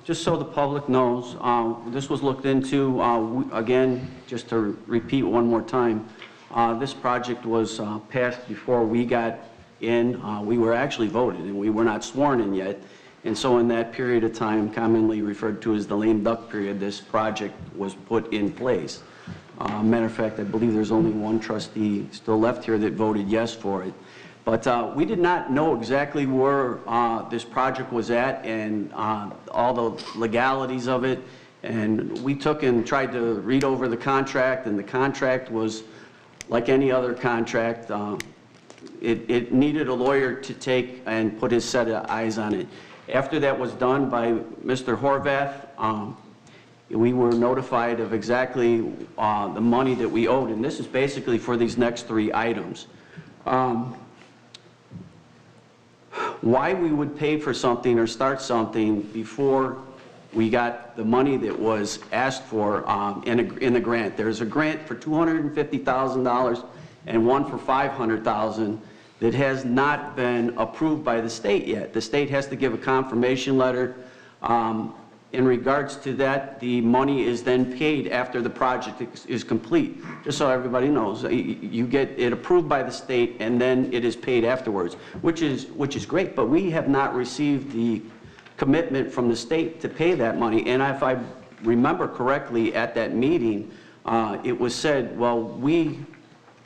Just so the public knows, this was looked into, again, just to repeat one more time, this project was passed before we got in. We were actually voted, and we were not sworn in yet. And so in that period of time, commonly referred to as the lame duck period, this project was put in place. Matter of fact, I believe there's only one trustee still left here that voted yes for it. But we did not know exactly where this project was at and all the legalities of it. And we took and tried to read over the contract, and the contract was like any other contract. It needed a lawyer to take and put his set of eyes on it. After that was done by Mr. Horvath, we were notified of exactly the money that we owed, and this is basically for these next 3 items. Why we would pay for something or start something before we got the money that was asked for in the grant. There's a grant for $250,000 and one for $500,000 that has not been approved by the state yet. The state has to give a confirmation letter. In regards to that, the money is then paid after the project is complete. Just so everybody knows, you get it approved by the state and then it is paid afterwards, which is great, but we have not received the commitment from the state to pay that money. And if I remember correctly at that meeting, it was said, well,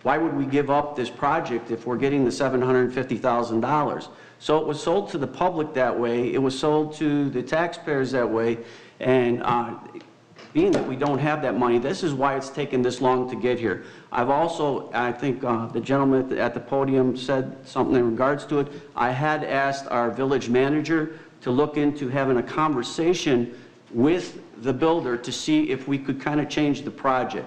why would we give up this project if we're getting the $750,000? So it was sold to the public that way. It was sold to the taxpayers that way. And being that we don't have that money, this is why it's taken this long to get here. I've also, I think the gentleman at the podium said something in regards to it. I had asked our village manager to look into having a conversation with the builder to see if we could kind of change the project.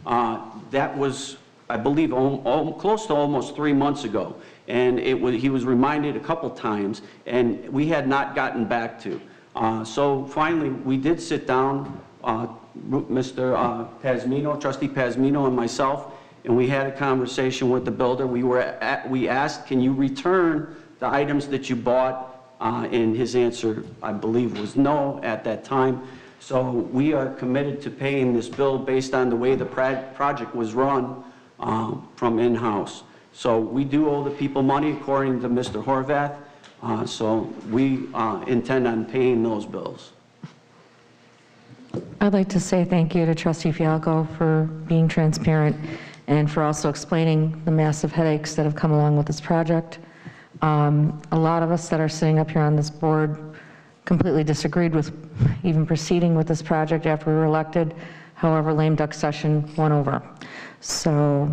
That was, I believe, close to almost 3 months ago. And he was reminded a couple times, and we had not gotten back to. So finally, we did sit down, Mr. Pazmino, Trustee Pazmino and myself, and we had a conversation with the builder. We asked, can you return the items that you bought? And his answer, I believe, was no at that time. So we are committed to paying this bill based on the way the project was run from in-house. So we do owe the people money according to Mr. Horvath. So we intend on paying those bills. I'd like to say thank you to Trustee Fialko for being transparent and for also explaining the massive headaches that have come along with this project. A lot of us that are sitting up here on this board completely disagreed with even proceeding with this project after we were elected. However, lame duck session won over. So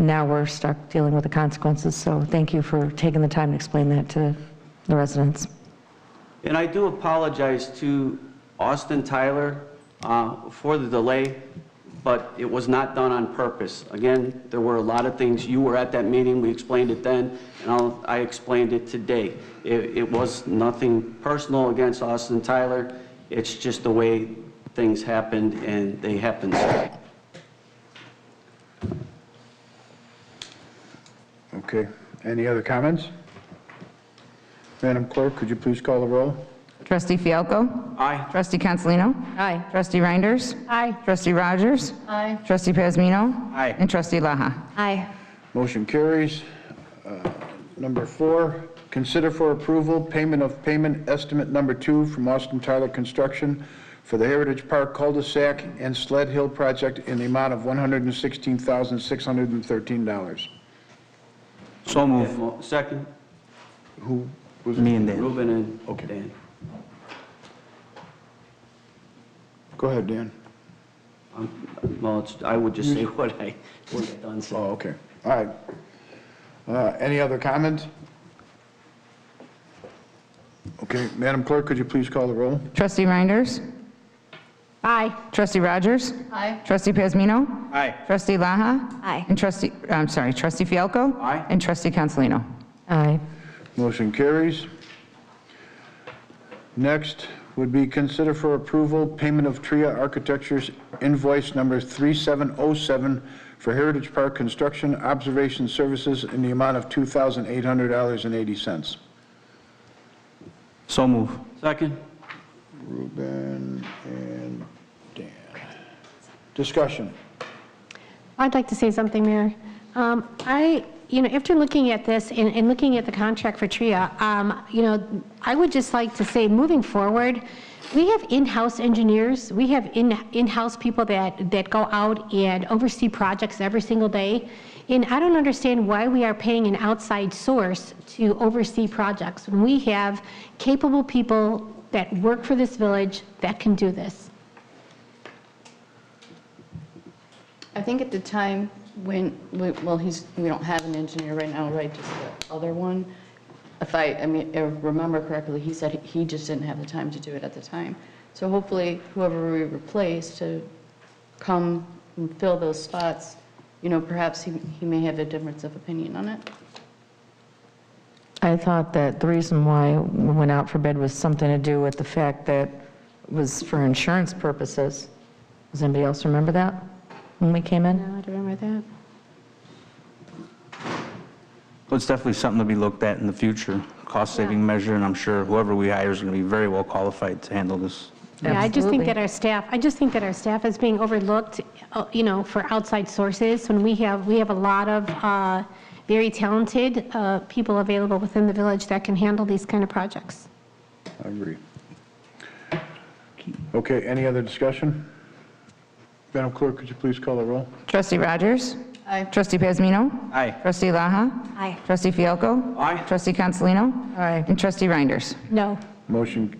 now we're stuck dealing with the consequences. So thank you for taking the time to explain that to the residents. And I do apologize to Austin Tyler for the delay, but it was not done on purpose. Again, there were a lot of things. You were at that meeting. We explained it then, and I explained it today. It was nothing personal against Austin Tyler. It's just the way things happened, and they happened. Okay. Any other comments? Madam Clerk, could you please call the roll? Trustee Fialko? Aye. Trustee Consolino? Aye. Trustee Reinders? Aye. Trustee Rogers? Aye. Trustee Pazmino? Aye. And Trustee Laha? Aye. Motion carries. Number 4, consider for approval payment of payment estimate number 2 from Austin Tyler Construction for the Heritage Park Cul-De-Sac and Sled Hill project in the amount of $116,613. So move. Second. Who was it? Me and Dan. Ruben and Okay. Dan. Go ahead, Dan. Well, I would just say what I done said. Oh, okay. All right. Any other comments? Okay, Madam Clerk, could you please call the roll? Trustee Reinders? Aye. Trustee Rogers? Aye. Trustee Pasmino? Aye. Trustee Laha? Aye. And Trustee Fialko? Aye. And Trustee Consolino? Aye. Motion carries. Next would be consider for approval payment of TRIA Architecture's invoice number 3707 for Heritage Park Construction Observation Services in the amount of $2,800.80. So move. Second? Ruben and Dan. Discussion. I'd like to say something, Mayor. After looking at this and looking at the contract for TRIA, I would just like to say, moving forward, we have in-house engineers, we have in-house people that go out and oversee projects every single day, and I don't understand why we are paying an outside source to oversee projects when we have capable people that work for this village that can do this. I think at the time when, we don't have an engineer right now, right, just the other one. If I remember correctly, he said he just didn't have the time to do it at the time. So hopefully whoever we replace to come and fill those spots, perhaps he may have a difference of opinion on it. I thought that the reason why we went out for bid was something to do with the fact that it was for insurance purposes. Does anybody else remember that when we came in? No, I don't remember that. Well, it's definitely something to be looked at in the future, cost-saving measure, and I'm sure whoever we hire is going to be very well qualified to handle this. Yeah, I just think that our staff is being overlooked, for outside sources when we have a lot of very talented people available within the village that can handle these kind of projects. I agree. Okay, any other discussion? Madam Clerk, could you please call the roll? Trustee Rogers? Aye. Trustee Pasmino? Aye. Trustee Laha? Aye. Trustee Fialko? Aye. Trustee Consolino? Aye. And Trustee Reinders? No. Motion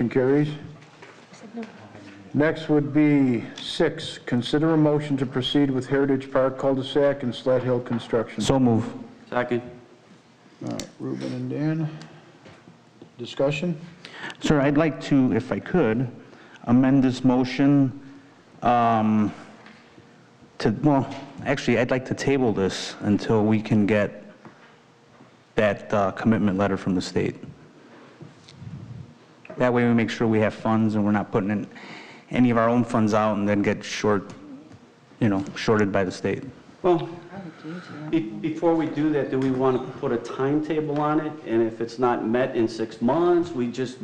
carries. Next would be 6, consider a motion to proceed with Heritage Park Cul-De-Sac and Sled Hill construction. So move. Second? Ruben and Dan. Discussion? Sir, I'd like to, if I could, amend this motion I'd like to table this until we can get that commitment letter from the state. That way we make sure we have funds and we're not putting in any of our own funds out and then get shorted by the state. Well, before we do that, do we want to put a timetable on it? And if it's not met in 6 months, we just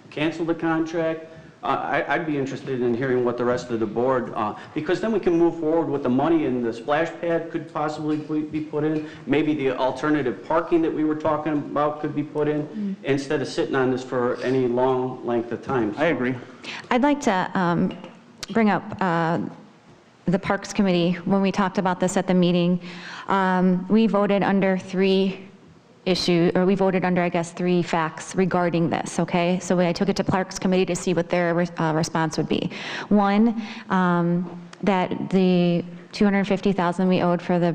cancel the contract? I'd be interested in hearing what the rest of the board, because then we can move forward with the money, and the splash pad could possibly be put in. Maybe the alternative parking that we were talking about could be put in, instead of sitting on this for any long length of time. I agree. I'd like to bring up the Parks Committee. When we talked about this at the meeting, we voted under 3 facts regarding this, okay? So I took it to Parks Committee to see what their response would be. One, that the $250,000 we owed for the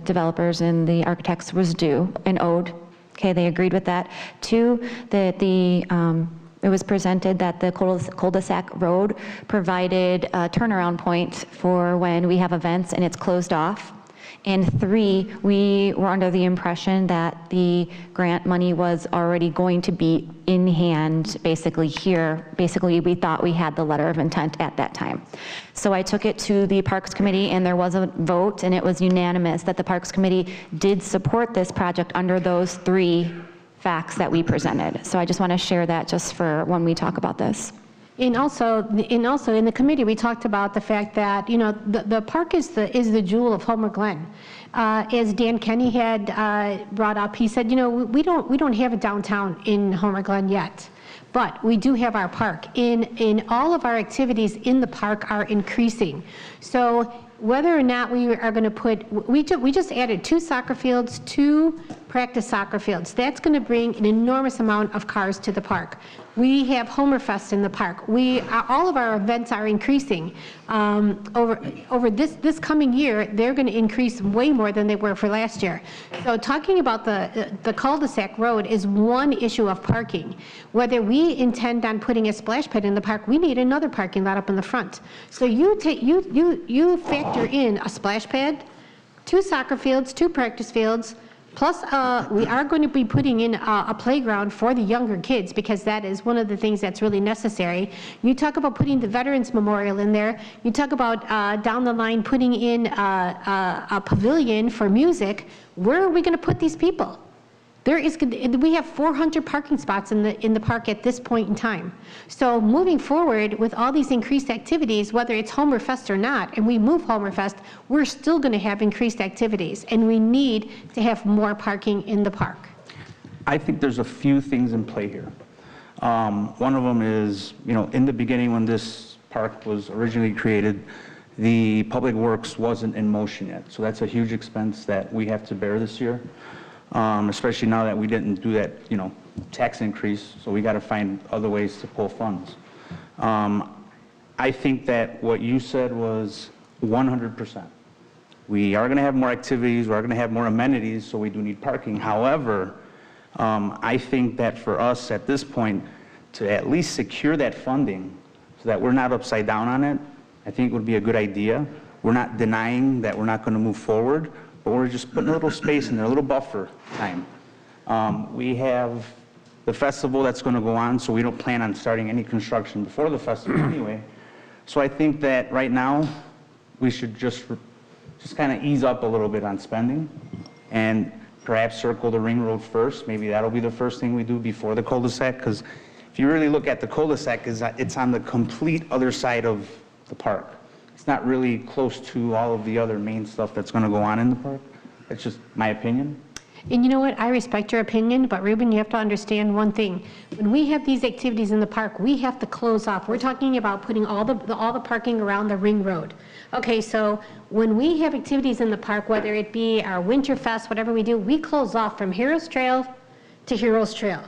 developers and the architects was due and owed. Okay, they agreed with that. 2, that it was presented that the Cul-De-Sac Road provided a turnaround point for when we have events and it's closed off. And 3, we were under the impression that the grant money was already going to be in hand, basically here. Basically, we thought we had the letter of intent at that time. So I took it to the Parks Committee, and there was a vote, and it was unanimous that the Parks Committee did support this project under those 3 facts that we presented. So I just want to share that just for when we talk about this. And also in the committee, we talked about the fact that, the park is the jewel of Homer Glen. As Dan Kenny had brought up, he said, we don't have a downtown in Homer Glen yet, but we do have our park. In all of our activities in the park are increasing. So whether or not we are going to put, we just added 2 soccer fields, 2 practice soccer fields. That's going to bring an enormous amount of cars to the park. We have Homerfest in the park. All of our events are increasing. Over this coming year, they're going to increase way more than they were for last year. So talking about the Cul-De-Sac road is one issue of parking. Whether we intend on putting a splash pad in the park, we need another parking lot up in the front. So you factor in a splash pad, 2 soccer fields, 2 practice fields, plus we are going to be putting in a playground for the younger kids, because that is one of the things that's really necessary. You talk about putting the Veterans Memorial in there. You talk about down the line putting in a pavilion for music. Where are we going to put these people? We have 400 parking spots in the park at this point in time. So moving forward with all these increased activities, whether it's Homerfest or not, and we move Homerfest, we're still going to have increased activities, and we need to have more parking in the park. I think there's a few things in play here. One of them is, in the beginning when this park was originally created, the Public Works wasn't in motion yet. So that's a huge expense that we have to bear this year. Especially now that we didn't do that, tax increase, so we got to find other ways to pull funds. I think that what you said was 100%. We are going to have more activities, we are going to have more amenities, so we do need parking. However, I think that for us at this point, to at least secure that funding so that we're not upside down on it, I think would be a good idea. We're not denying that we're not going to move forward, but we're just putting a little space in there, a little buffer time. We have the festival that's going to go on, so we don't plan on starting any construction before the festival anyway. So I think that right now, we should just kind of ease up a little bit on spending and perhaps circle the ring road first. Maybe that'll be the first thing we do before the cul-de-sac, because if you really look at the cul-de-sac, it's on the complete other side of the park. It's not really close to all of the other main stuff that's going to go on in the park. That's just my opinion. And you know what? I respect your opinion, but Ruben, you have to understand one thing. When we have these activities in the park, we have to close off. We're talking about putting all the parking around the ring road. Okay, so when we have activities in the park, whether it be our Winterfest, whatever we do, we close off from Heroes Trail to Heroes Trail.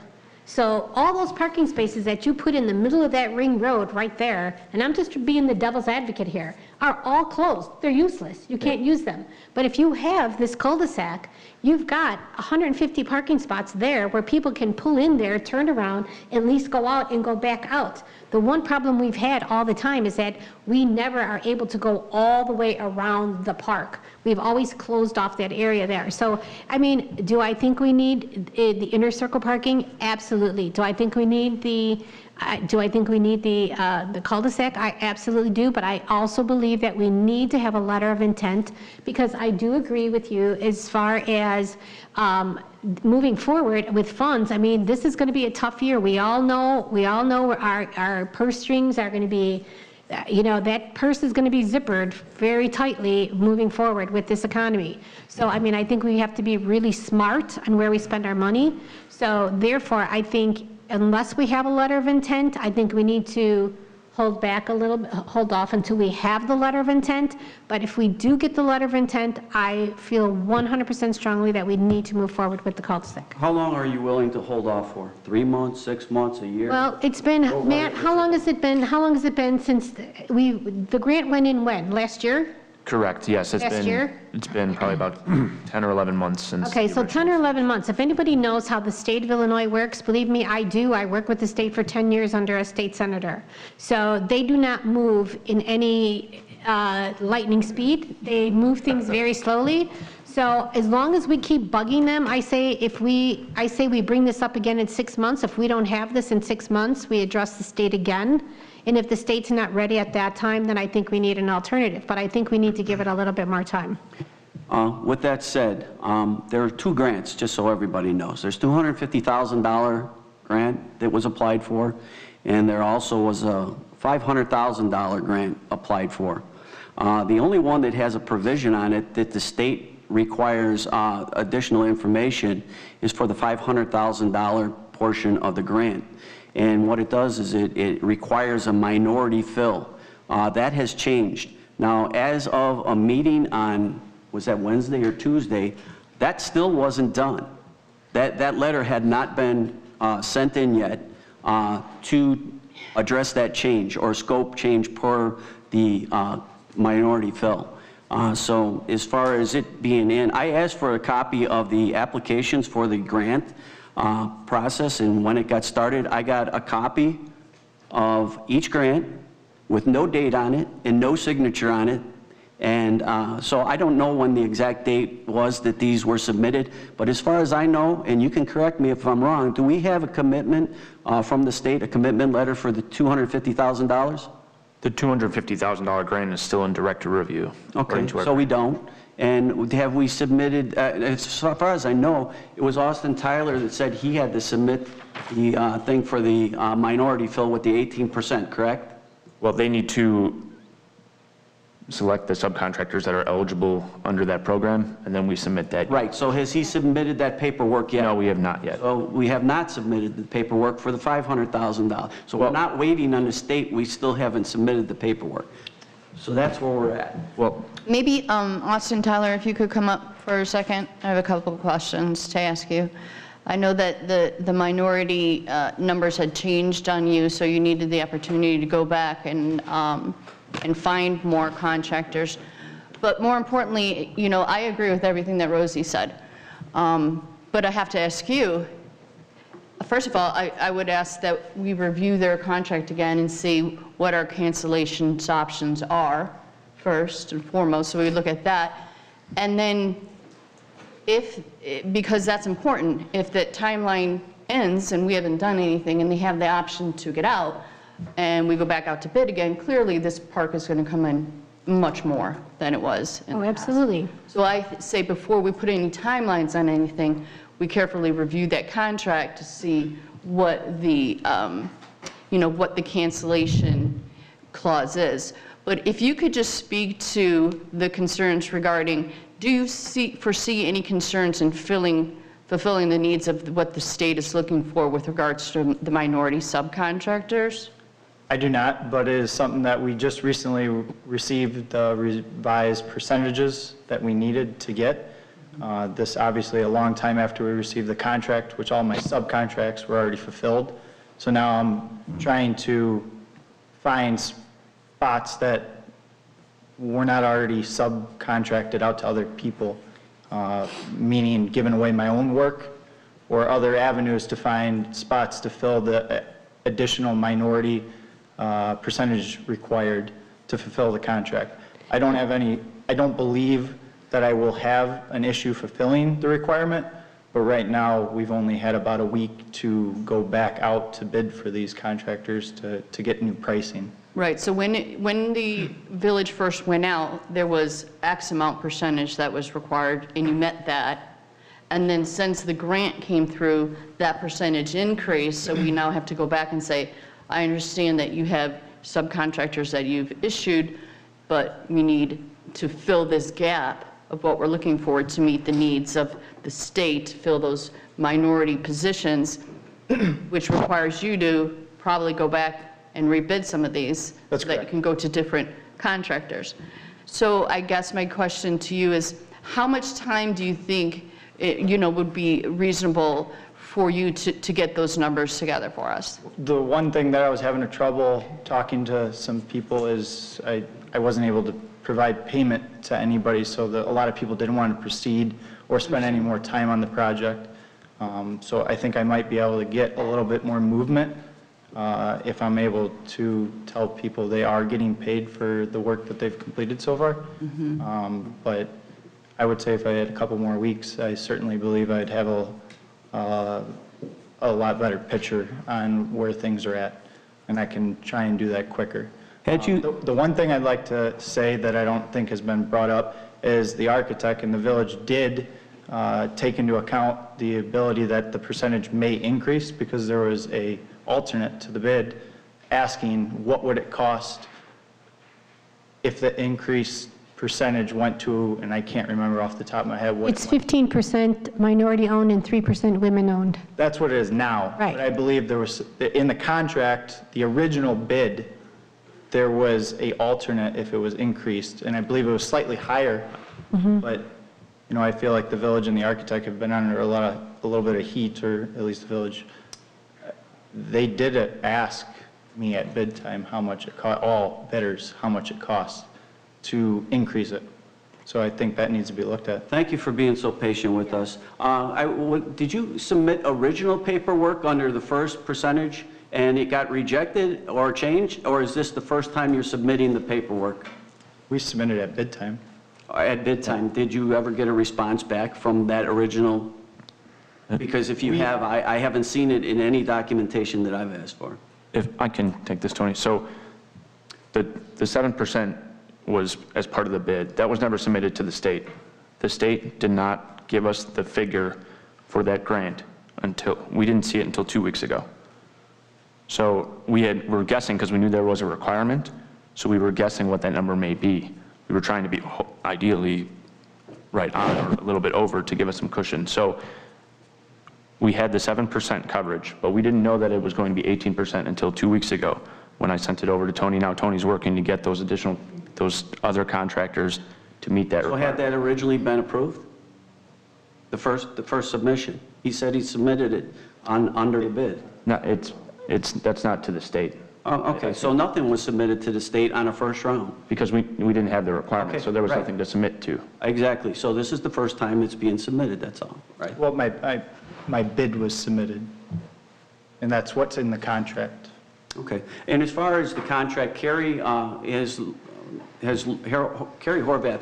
So all those parking spaces that you put in the middle of that ring road right there, and I'm just being the devil's advocate here, are all closed. They're useless. You can't use them. But if you have this cul-de-sac, you've got 150 parking spots there where people can pull in there, turn around, at least go out and go back out. The one problem we've had all the time is that we never are able to go all the way around the park. We've always closed off that area there. So, I mean, do I think we need the inner circle parking? Absolutely. Do I think we need the cul-de-sac? I absolutely do, but I also believe that we need to have a letter of intent, because I do agree with you as far as moving forward with funds. I mean, this is going to be a tough year. We all know our purse strings are going to be, that purse is going to be zippered very tightly moving forward with this economy. So, I mean, I think we have to be really smart on where we spend our money. So, therefore, I think unless we have a letter of intent, I think we need to hold off until we have the letter of intent. But if we do get the letter of intent, I feel 100% strongly that we need to move forward with the cul-de-sac. How long are you willing to hold off for? 3 months, 6 months, a year? Well, it's been, Matt, how long has it been since the grant went in when? Last year? Correct, yes. It's been probably about 10 or 11 months since. Okay, so 10 or 11 months. If anybody knows how the state of Illinois works, believe me, I do. I worked with the state for 10 years under a state senator. So they do not move in any lightning speed. They move things very slowly. So as long as we keep bugging them, I say we bring this up again in 6 months. If we don't have this in 6 months, we address the state again. And if the state's not ready at that time, then I think we need an alternative. But I think we need to give it a little bit more time. With that said, there are 2 grants, just so everybody knows. There's $250,000 grant that was applied for, and there also was a $500,000 grant applied for. The only one that has a provision on it that the state requires additional information is for the $500,000 portion of the grant. And what it does is it requires a minority fill. That has changed. Now, as of a meeting on, was that Wednesday or Tuesday, that still wasn't done. That letter had not been sent in yet to address that change or scope change per the minority fill. So as far as it being in, I asked for a copy of the applications for the grant process, and when it got started, I got a copy of each grant with no date on it and no signature on it. And so I don't know when the exact date was that these were submitted, but as far as I know, and you can correct me if I'm wrong, do we have a commitment from the state, a commitment letter for the $250,000? The $250,000 grant is still in director review. Okay, so we don't. And have we submitted, as far as I know, it was Austin Tyler that said he had to submit the thing for the minority fill with the 18%, correct? Well, they need to select the subcontractors that are eligible under that program, and then we submit that. Right, so has he submitted that paperwork yet? No, we have not yet. So we have not submitted the paperwork for the $500,000. So we're not waiting on the state, we still haven't submitted the paperwork. So that's where we're at. Well, Maybe, Austin Tyler, if you could come up for a second. I have a couple of questions to ask you. I know that the minority numbers had changed on you, so you needed the opportunity to go back and find more contractors. But more importantly, you know, I agree with everything that Rosie said. But I have to ask you, first of all, I would ask that we review their contract again and see what our cancellations options are, first and foremost, so we look at that. And then because that's important, if the timeline ends and we haven't done anything and they have the option to get out, and we go back out to bid again, clearly this park is going to come in much more than it was in the past. Absolutely. So I say before we put any timelines on anything, we carefully review that contract to see what the, what the cancellation clause is. But if you could just speak to the concerns regarding, do you foresee any concerns in fulfilling the needs of what the state is looking for with regards to the minority subcontractors? I do not, but it is something that we just recently received the revised percentages that we needed to get. This obviously a long time after we received the contract, which all my subcontracts were already fulfilled. So now I'm trying to find spots that were not already subcontracted out to other people, meaning giving away my own work or other avenues to find spots to fill the additional minority percentage required to fulfill the contract. I don't believe that I will have an issue fulfilling the requirement, but right now we've only had about a week to go back out to bid for these contractors to get new pricing. Right, so when the village first went out, there was X amount percentage that was required, and you met that. And then since the grant came through, that percentage increased, so we now have to go back and say, I understand that you have subcontractors that you've issued, but we need to fill this gap of what we're looking for to meet the needs of the state, to fill those minority positions, which requires you to probably go back and rebid some of these so that you can go to different contractors. So I guess my question to you is, how much time do you think would be reasonable for you to get those numbers together for us? The one thing that I was having trouble talking to some people is I wasn't able to provide payment to anybody, so a lot of people didn't want to proceed or spend any more time on the project. So I think I might be able to get a little bit more movement if I'm able to tell people they are getting paid for the work that they've completed so far. But I would say if I had a couple more weeks, I certainly believe I'd have a lot better picture on where things are at, and I can try and do that quicker. The one thing I'd like to say that I don't think has been brought up is the architect and the village did take into account the ability that the percentage may increase, because there was a alternate to the bid asking what would it cost if the increased percentage went to, and I can't remember off the top of my head what It's 15% minority owned and 3% women owned. That's what it is now. Right. But I believe there was, in the contract, the original bid, there was a alternate if it was increased, and I believe it was slightly higher, but you know, I feel like the village and the architect have been under a little bit of heat, or at least the village. They did ask me at bid time how much it cost, all bidders, how much it costs to increase it. So I think that needs to be looked at. Thank you for being so patient with us. Did you submit original paperwork under the first percentage and it got rejected or changed, or is this the first time you're submitting the paperwork? We submitted at bid time. At bid time. Did you ever get a response back from that original? Because if you have, I haven't seen it in any documentation that I've asked for. If I can take this, Tony. So the 7% was as part of the bid. That was never submitted to the state. The state did not give us the figure for that grant until, we didn't see it until 2 weeks ago. So we were guessing because we knew there was a requirement. So we were guessing what that number may be. We were trying to be ideally right on or a little bit over to give us some cushion. So we had the 7% coverage, but we didn't know that it was going to be 18% until 2 weeks ago when I sent it over to Tony. Now Tony's working to get those other contractors to meet that requirement. So had that originally been approved? The first submission? He said he submitted it under the bid. No, that's not to the state. Oh, okay, so nothing was submitted to the state on a first round? Because we didn't have the requirement, Okay, so there was right. nothing to submit to. Exactly, so this is the first time it's being submitted, that's all, right? Well, my bid was submitted, and that's what's in the contract. Okay, and as far as the contract, Carrie Horvath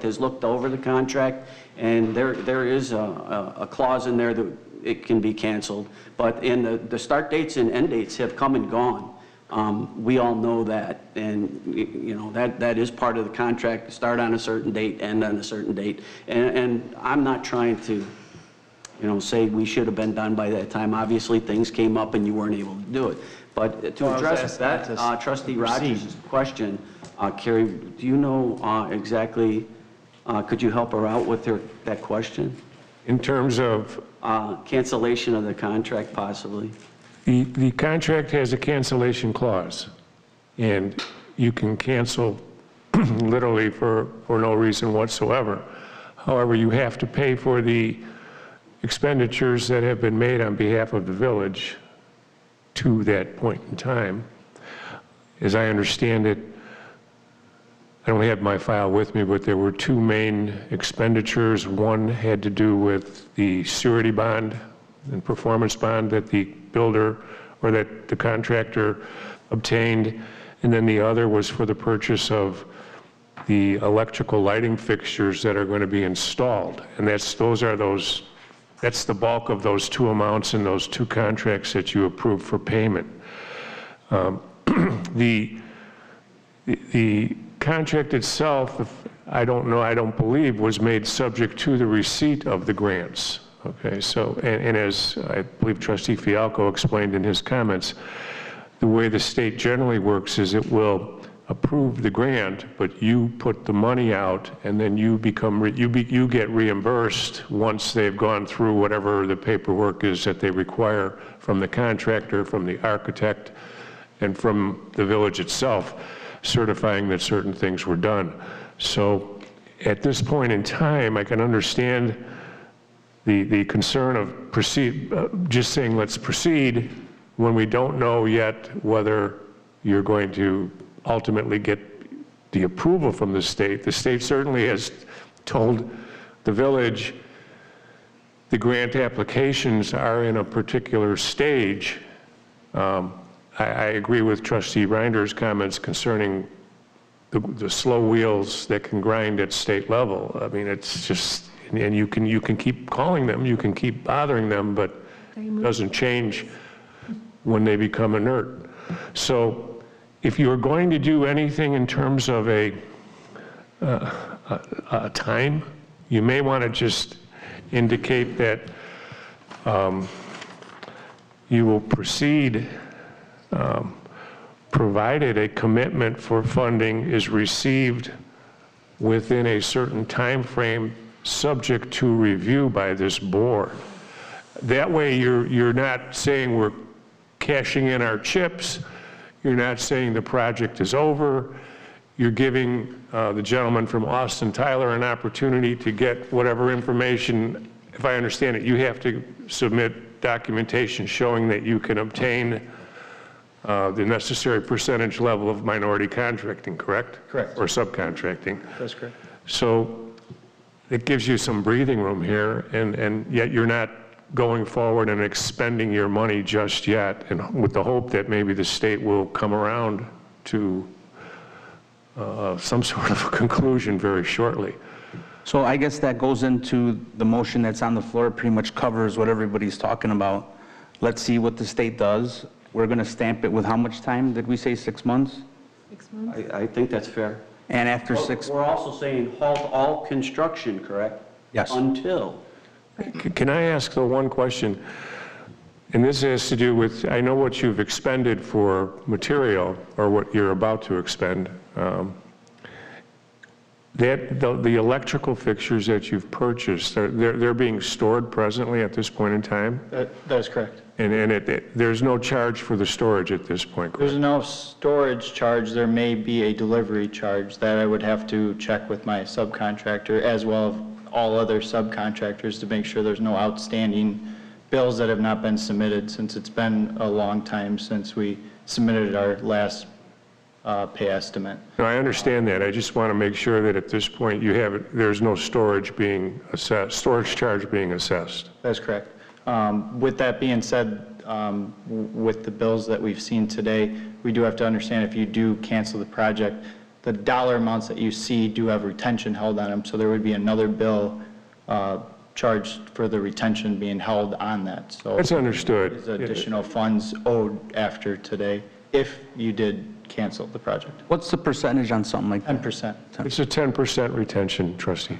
has looked over the contract, and there is a clause in there that it can be canceled, but the start dates and end dates have come and gone. We all know that, and you know that is part of the contract. Start on a certain date, end on a certain date, and I'm not trying to, say we should have been done by that time. Obviously, things came up and you weren't able to do it. But to address that, Trustee Rogers' question, Carrie, do you know exactly? Could you help her out with that question? In terms of cancellation of the contract, possibly. The contract has a cancellation clause, and you can cancel literally for no reason whatsoever. However, you have to pay for the expenditures that have been made on behalf of the village to that point in time. As I understand it, I don't have my file with me, but there were two main expenditures. One had to do with the surety bond and performance bond that the builder or that the contractor obtained, and then the other was for the purchase of the electrical lighting fixtures that are going to be installed. And that's the bulk of those two amounts in those two contracts that you approved for payment. The contract itself, I don't believe, was made subject to the receipt of the grants. Okay, so, and as I believe Trustee Fialco explained in his comments, the way the state generally works is it will approve the grant, but you put the money out, and then you get reimbursed once they've gone through whatever the paperwork is that they require from the contractor, from the architect, and from the village itself, certifying that certain things were done. So at this point in time, I can understand the concern of just saying let's proceed when we don't know yet whether you're going to ultimately get the approval from the state. The state certainly has told the village the grant applications are in a particular stage. I agree with Trustee Reinder's comments concerning the slow wheels that can grind at state level. I mean, it's just, and you can keep calling them, you can keep bothering them, but it doesn't change when they become inert. So if you're going to do anything in terms of a time, you may want to just indicate that you will proceed provided a commitment for funding is received within a certain time frame subject to review by this board. That way you're not saying we're cashing in our chips, you're not saying the project is over, you're giving the gentleman from Austin Tyler an opportunity to get whatever information, if I understand it, you have to submit documentation showing that you can obtain the necessary percentage level of minority contracting, correct? Correct. Or subcontracting. That's correct. So it gives you some breathing room here, and yet you're not going forward and expending your money just yet, and with the hope that maybe the state will come around to some sort of a conclusion very shortly. So I guess that goes into the motion that's on the floor. It pretty much covers what everybody's talking about. Let's see what the state does. We're going to stamp it with how much time? Did we say 6 months? 6 months? I think that's fair. And after Well, 6... We're also saying halt all construction, correct? Yes. Until. Can I ask the one question? And this has to do with, I know what you've expended for material, or what you're about to expend. The electrical fixtures that you've purchased, they're being stored presently at this point in time? That is correct. And there's no charge for the storage at this point, correct? There's no storage charge. There may be a delivery charge that I would have to check with my subcontractor, as well as all other subcontractors, to make sure there's no outstanding bills that have not been submitted, since it's been a long time since we submitted our last pay estimate. No, I understand that. I just want to make sure that at this point there's no storage being assessed, storage charge being assessed. That's correct. With that being said, with the bills that we've seen today, we do have to understand, if you do cancel the project, the dollar amounts that you see do have retention held on them, so there would be another bill charged for the retention being held on that. So that's understood. There's additional funds owed after today if you did cancel the project. What's the percentage on something like that? 10%. It's a 10% retention, trustee.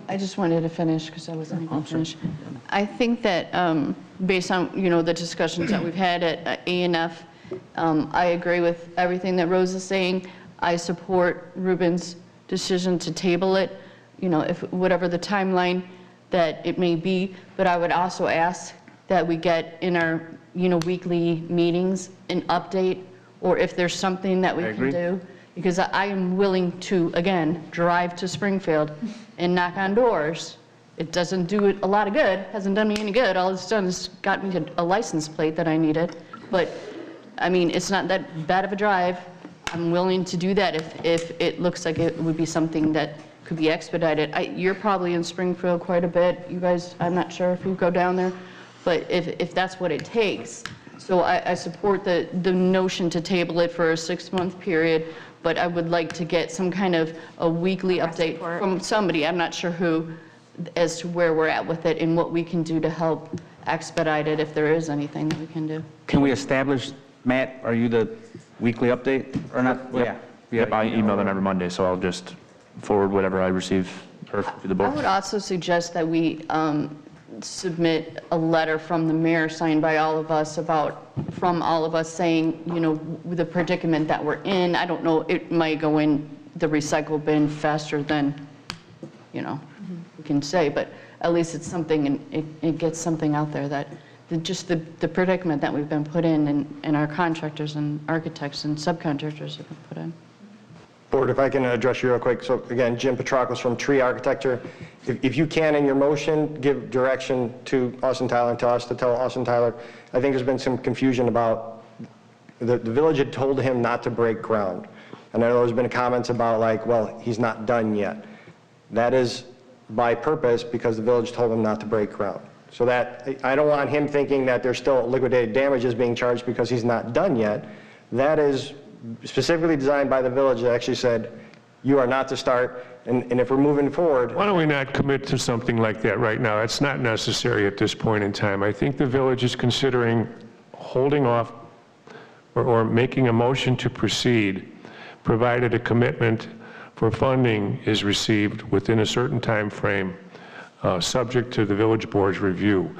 I just wanted to finish because I wasn't able to finish. I think that based on, the discussions that we've had at A&F, I agree with everything that Rose is saying. I support Ruben's decision to table it, if whatever the timeline that it may be. But I would also ask that we get in our, weekly meetings an update, or if there's something that we can do. Because I am willing to, again, drive to Springfield and knock on doors. It doesn't do it a lot of good, hasn't done me any good. All it's done is got me a license plate that I needed. But, I mean, it's not that bad of a drive. I'm willing to do that if it looks like it would be something that could be expedited. You're probably in Springfield quite a bit. You guys, I'm not sure if you go down there, but if that's what it takes. So I support the notion to table it for a 6-month period, but I would like to get some kind of a weekly update from somebody, I'm not sure who, as to where we're at with it and what we can do to help expedite it, if there is anything that we can do. Can we establish, Matt, are you the weekly update or not? Yep, I email them every Monday, so I'll just forward whatever I receive to the I board. would also suggest that we submit a letter from the mayor signed by all of us saying, the predicament that we're in. I don't know, it might go in the recycle bin faster than, we can say, but at least it's something, and it gets something out there that, just the predicament that we've been put in, and our contractors and architects and subcontractors have been put in. Board, if I can address you real quick. So again, Jim Petrakos from Tree Architecture. If you can, in your motion, give direction to Austin Tyler and to us to tell Austin Tyler, I think there's been some confusion about, the village had told him not to break ground. And I know there's been comments about like, well, he's not done yet. That is by purpose, because the village told him not to break ground. So that, I don't want him thinking that there's still liquidated damages being charged because he's not done yet. That is specifically designed by the village that actually said, you are not to start, and if we're moving forward. Why don't we not commit to something like that right now? It's not necessary at this point in time. I think the village is considering holding off or making a motion to proceed, provided a commitment for funding is received within a certain time frame, subject to the village board's review.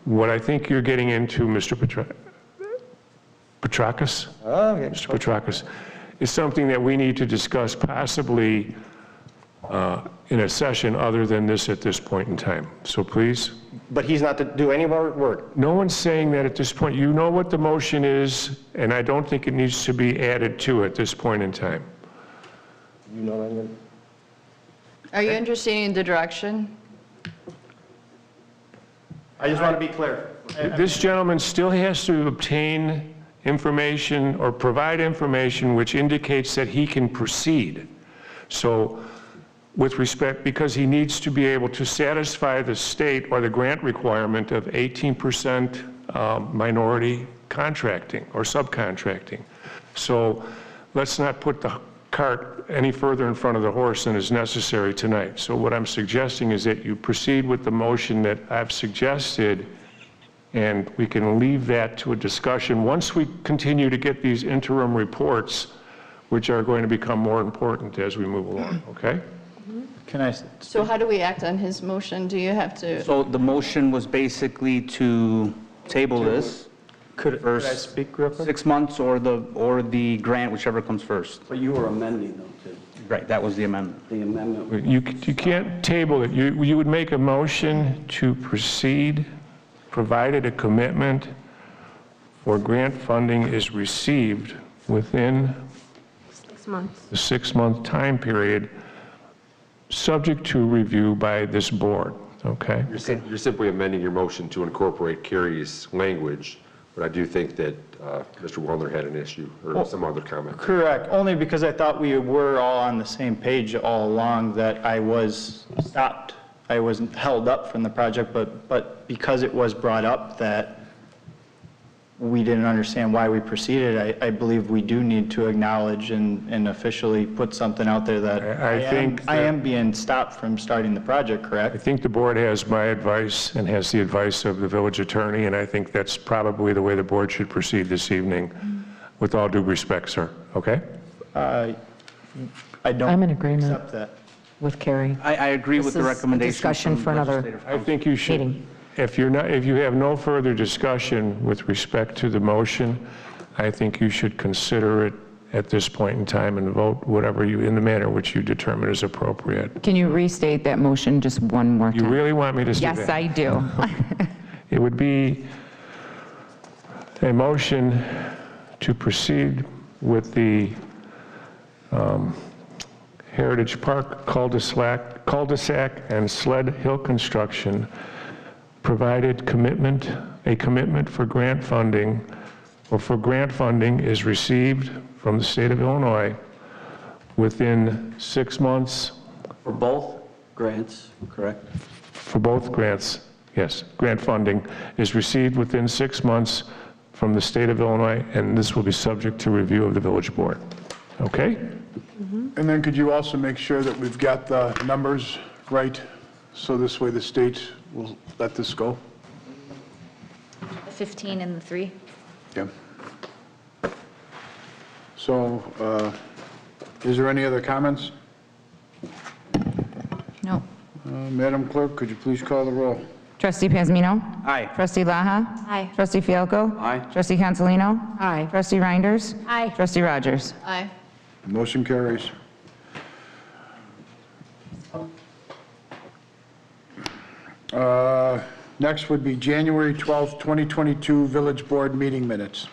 What I think you're getting into, Mr. Petrakos? Oh, okay. Mr. Petrakos, is something that we need to discuss possibly in a session other than this at this point in time. So please. But he's not to do any more work. No one's saying that at this point. You know what the motion is, and I don't think it needs to be added to at this point in time. You know what I'm going to... Are you understanding the direction? I just want to be clear. This gentleman still has to obtain information or provide information which indicates that he can proceed. So with respect, because he needs to be able to satisfy the state or the grant requirement of 18% minority contracting or subcontracting. So let's not put the cart any further in front of the horse than is necessary tonight. So what I'm suggesting is that you proceed with the motion that I've suggested, and we can leave that to a discussion once we continue to get these interim reports, which are going to become more important as we move along, okay? Can I? So how do we act on his motion? Do you have to? So the motion was basically to table this. Could I speak real quick? 6 months or the grant, whichever comes first. But you were amending though, too. Right, that was the amendment. The amendment. You can't table it. You would make a motion to proceed, provided a commitment for grant funding is received within 6 months. the 6-month time period, subject to review by this board, okay? You're simply amending your motion to incorporate Carrie's language, but I do think that Mr. Wallner had an issue or some other comment. Correct, only because I thought we were all on the same page all along, that I was stopped. I wasn't held up from the project, but because it was brought up that we didn't understand why we proceeded, I believe we do need to acknowledge and officially put something out there that I am being stopped from starting the project, correct? I think the board has my advice and has the advice of the village attorney, and I think that's probably the way the board should proceed this evening, with all due respect, sir, okay? I don't I'm in agreement accept that. with Carrie. I agree with the recommendation. This is a discussion from for another legislative I think you should. meeting. If you have no further discussion with respect to the motion, I think you should consider it at this point in time and vote whatever in the manner which you determine is appropriate. Can you restate that motion just one more time? You really want me to say that? Yes, I do. It would be a motion to proceed with the Heritage Park Cul-De-Sac and Sled Hill construction, provided a commitment for grant funding, or for grant funding is received from the state of Illinois within 6 months. For both grants, correct? For both grants, yes. Grant funding is received within 6 months from the state of Illinois, and this will be subject to review of the village board. Okay? And then could you also make sure that we've got the numbers right, so this way the state will let this go? The 15 and the 3. Yeah. So, is there any other comments? No. Madam Clerk, could you please call the roll? Trustee Pazmino? Aye. Trustee Laha? Aye. Trustee Fialko? Aye. Trustee Consolino? Aye. Trustee Reinders? Aye. Trustee Rogers? Aye. Motion carries. Next would be January 12th, 2022 Village Board meeting minutes.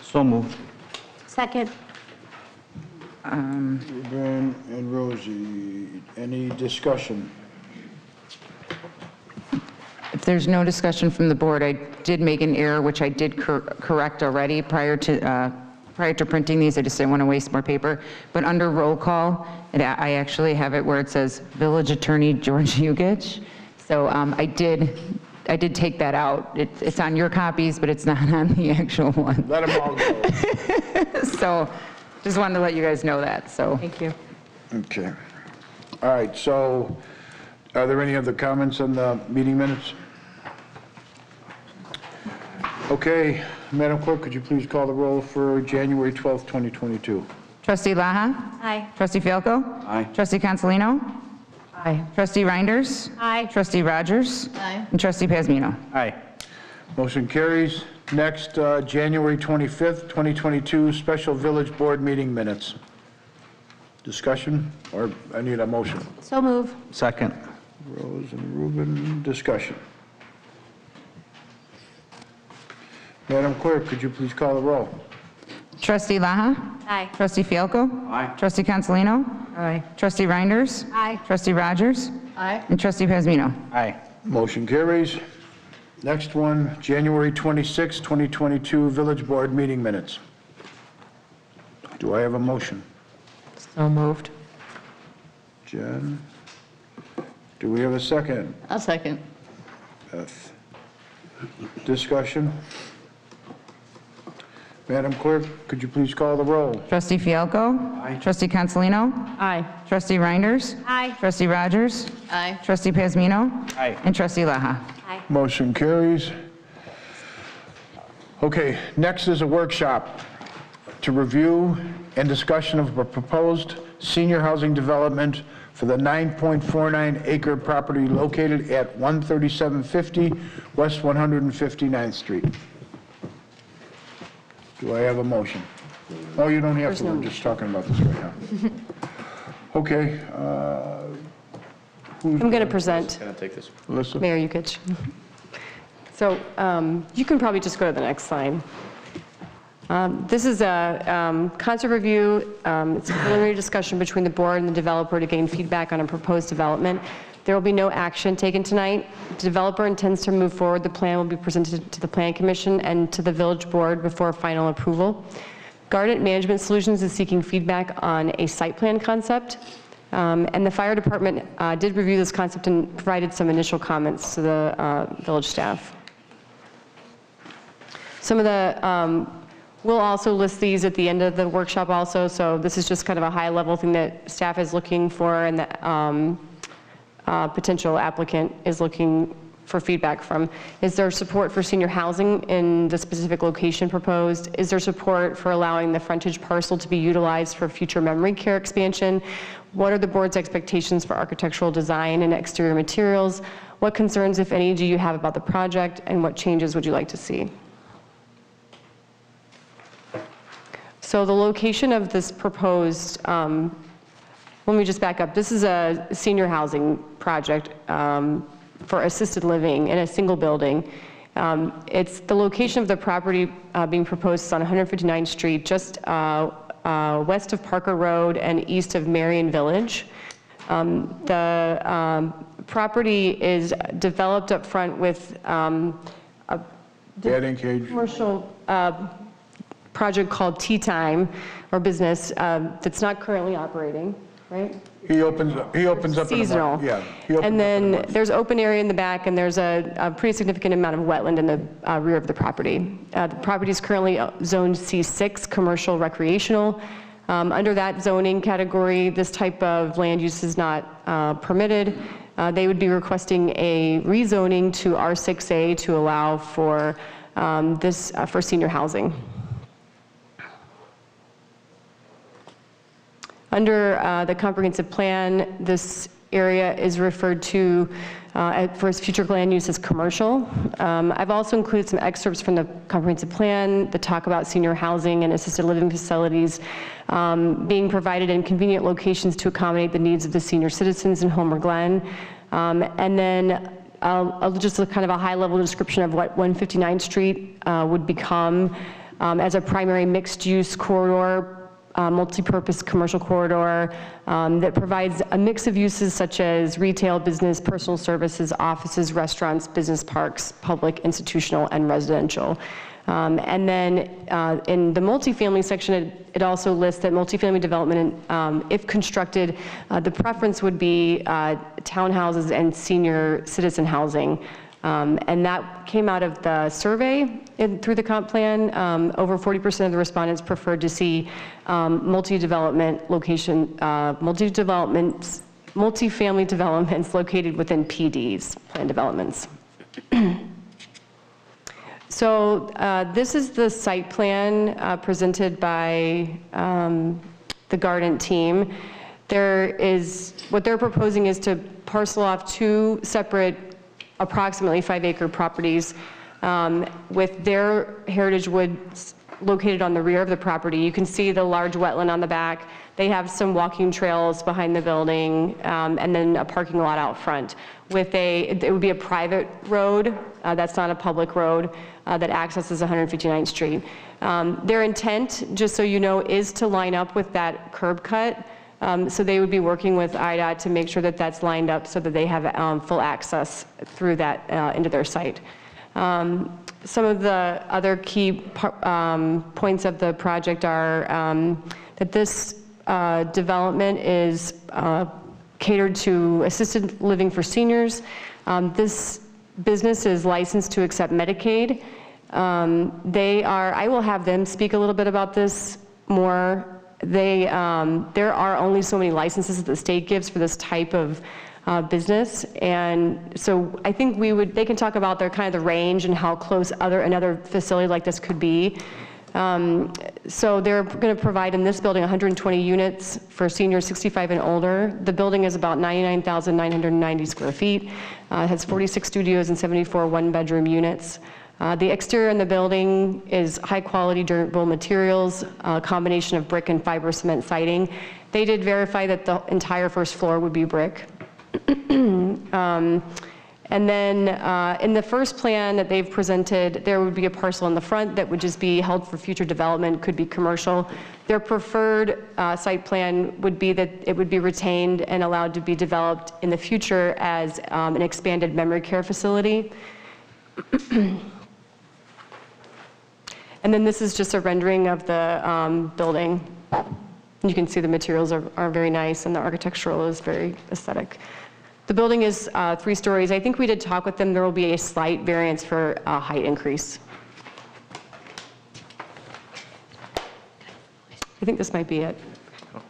So moved. Second. Ruben and Rosie, any discussion? If there's no discussion from the board, I did make an error, which I did correct already prior to printing these. I just didn't want to waste more paper. But under roll call, I actually have it where it says Village Attorney George Yugich. So I did take that out. It's on your copies, but it's not on the actual one. Let them all go. So just wanted to let you guys know that, so. Thank you. Okay. All right, so are there any other comments on the meeting minutes? Okay, Madam Clerk, could you please call the roll for January 12th, 2022? Trustee Laha? Aye. Trustee Fialko? Aye. Trustee Consolino? Aye. Trustee Reinders? Aye. Trustee Rogers? Aye. And Trustee Pazmino? Aye. Motion carries. Next, January 25th, 2022 Special Village Board meeting minutes. Discussion, or I need a motion? So move. Second. Rose and Ruben, discussion. Madam Clerk, could you please call the roll? Trustee Laha? Aye. Trustee Fialko? Aye. Trustee Consolino? Aye. Trustee Reinders? Aye. Trustee Rogers? Aye. And Trustee Pazmino? Aye. Motion carries. Next one, January 26, 2022 Village Board meeting minutes. Do I have a motion? So moved. Jen? Do we have a second? I'll second. Beth? Discussion? Madam Clerk, could you please call the roll? Trustee Fialko? Aye. Trustee Consolino? Aye. Trustee Reinders? Aye. Trustee Rogers? Aye. Trustee Pazmino? Aye. And Trustee Laha? Aye. Motion carries. Okay, next is a workshop to review and discussion of a proposed senior housing development for the 9.49 acre property located at 13750 West 159th Street. Do I have a motion? Oh, you don't have to, we're just talking about this right now. Okay. I'm going to present. Can I take this? Melissa? Mayor Yukich. So you can probably just go to the next slide. This is a concept review. It's a preliminary discussion between the board and the developer to gain feedback on a proposed development. There will be no action taken tonight. The developer intends to move forward. The plan will be presented to the Planning Commission and to the Village Board before final approval. Garden Management Solutions is seeking feedback on a site plan concept. And the fire department did review this concept and provided some initial comments to the village staff. Some of the, we'll also list these at the end of the workshop also, so this is just kind of a high level thing that staff is looking for and that potential applicant is looking for feedback from. Is there support for senior housing in the specific location proposed? Is there support for allowing the frontage parcel to be utilized for future memory care expansion? What are the board's expectations for architectural design and exterior materials? What concerns, if any, do you have about the project, and what changes would you like to see? So the location of this proposed, let me just back up. This is a senior housing project for assisted living in a single building. It's the location of the property being proposed is on 159th Street, just west of Parker Road and east of Marion Village. The property is developed up front with a batting cage commercial project called Tea Time, or business, that's not currently operating, right? He opens up in the Seasonal. morning. Yeah. He opens And up in the then there's open area in the back, and there's a pretty significant amount of wetland in the rear of the property. The property is currently zoned C6, commercial recreational. Under that zoning category, this type of land use is not permitted. They would be requesting a rezoning to R6A to allow for this for senior housing. Under the comprehensive plan, this area is referred to for its future land use as commercial. I've also included some excerpts from the comprehensive plan that talk about senior housing and assisted living facilities being provided in convenient locations to accommodate the needs of the senior citizens in Homer Glen. And then I'll just look kind of a high-level description of what 159th Street would become as a primary mixed-use corridor, multi-purpose commercial corridor that provides a mix of uses such as retail, business, personal services, offices, restaurants, business parks, public, institutional, and residential. And then in the multifamily section, it also lists that multifamily development, if constructed, the preference would be townhouses and senior citizen housing. And that came out of the survey through the comp plan. Over 40% of the respondents preferred to see multi-development location, multifamily developments located within PDs, planned developments. So this is the site plan presented by the Garden team. What they're proposing is to parcel off two separate approximately 5-acre properties with their heritage woods located on the rear of the property. You can see the large wetland on the back. They have some walking trails behind the building, and then a parking lot out front. It would be a private road, that's not a public road, that accesses 159th Street. Their intent, just so you know, is to line up with that curb cut. So they would be working with IDOT to make sure that that's lined up so that they have full access through that into their site. Some of the other key points of the project are that this development is catered to assisted living for seniors. This business is licensed to accept Medicaid. I will have them speak a little bit about this more. There are only so many licenses that the state gives for this type of business, and so I think they can talk about their kind of the range and how close another facility like this could be. So they're going to provide in this building 120 units for seniors 65 and older. The building is about 99,990 square feet. It has 46 studios and 74 one-bedroom units. The exterior in the building is high-quality durable materials, a combination of brick and fiber cement siding. They did verify that the entire first floor would be brick. And then in the first plan that they've presented, there would be a parcel in the front that would just be held for future development, could be commercial. Their preferred site plan would be that it would be retained and allowed to be developed in the future as an expanded memory care facility. And then this is just a rendering of the building. You can see the materials are very nice and the architectural is very aesthetic. The building is 3 stories. I think we did talk with them. There will be a slight variance for height increase. I think this might be it.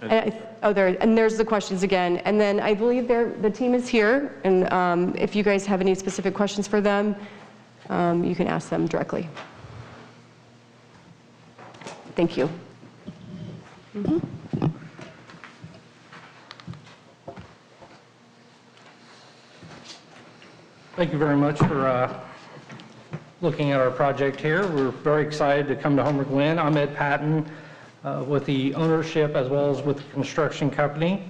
And there's the questions again. And then I believe the team is here, and if you guys have any specific questions for them, you can ask them directly. Thank you. Thank you very much for looking at our project here. We're very excited to come to Homer Glen. I'm Ed Patton with the ownership as well as with the construction company.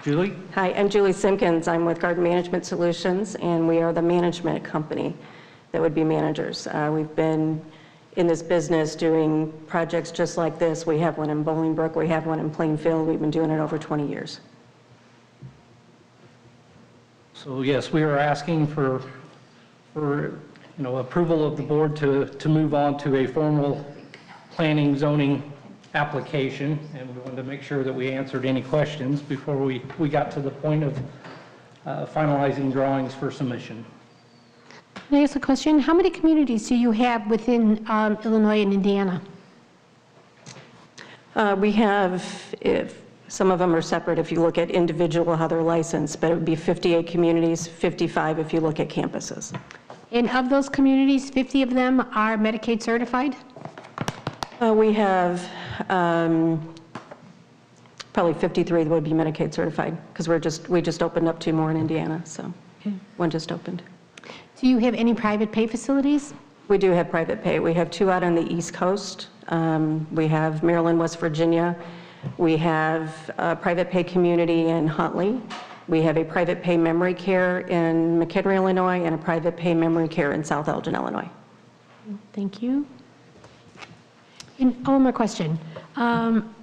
Julie? Hi, I'm Julie Simpkins. I'm with Garden Management Solutions, and we are the management company that would be managers. We've been in this business doing projects just like this. We have one in Bolingbrook, we have one in Plainfield. We've been doing it over 20 years. So yes, we are asking for approval of the board to move on to a formal planning zoning application, and we wanted to make sure that we answered any questions before we got to the point of finalizing drawings for submission. Can I ask a question? How many communities do you have within Illinois and Indiana? We have, some of them are separate if you look at individual, how they're licensed, but it would be 58 communities, 55 if you look at campuses. And of those communities, 50 of them are Medicaid certified? We have probably 53 that would be Medicaid certified, because we just opened up 2 more in Indiana, so one just opened. Do you have any private pay facilities? We do have private pay. We have 2 out on the East Coast. We have Maryland, West Virginia. We have a private pay community in Huntley. We have a private pay memory care in McHenry, Illinois, and a private pay memory care in South Elgin, Illinois. Thank you. And one more question.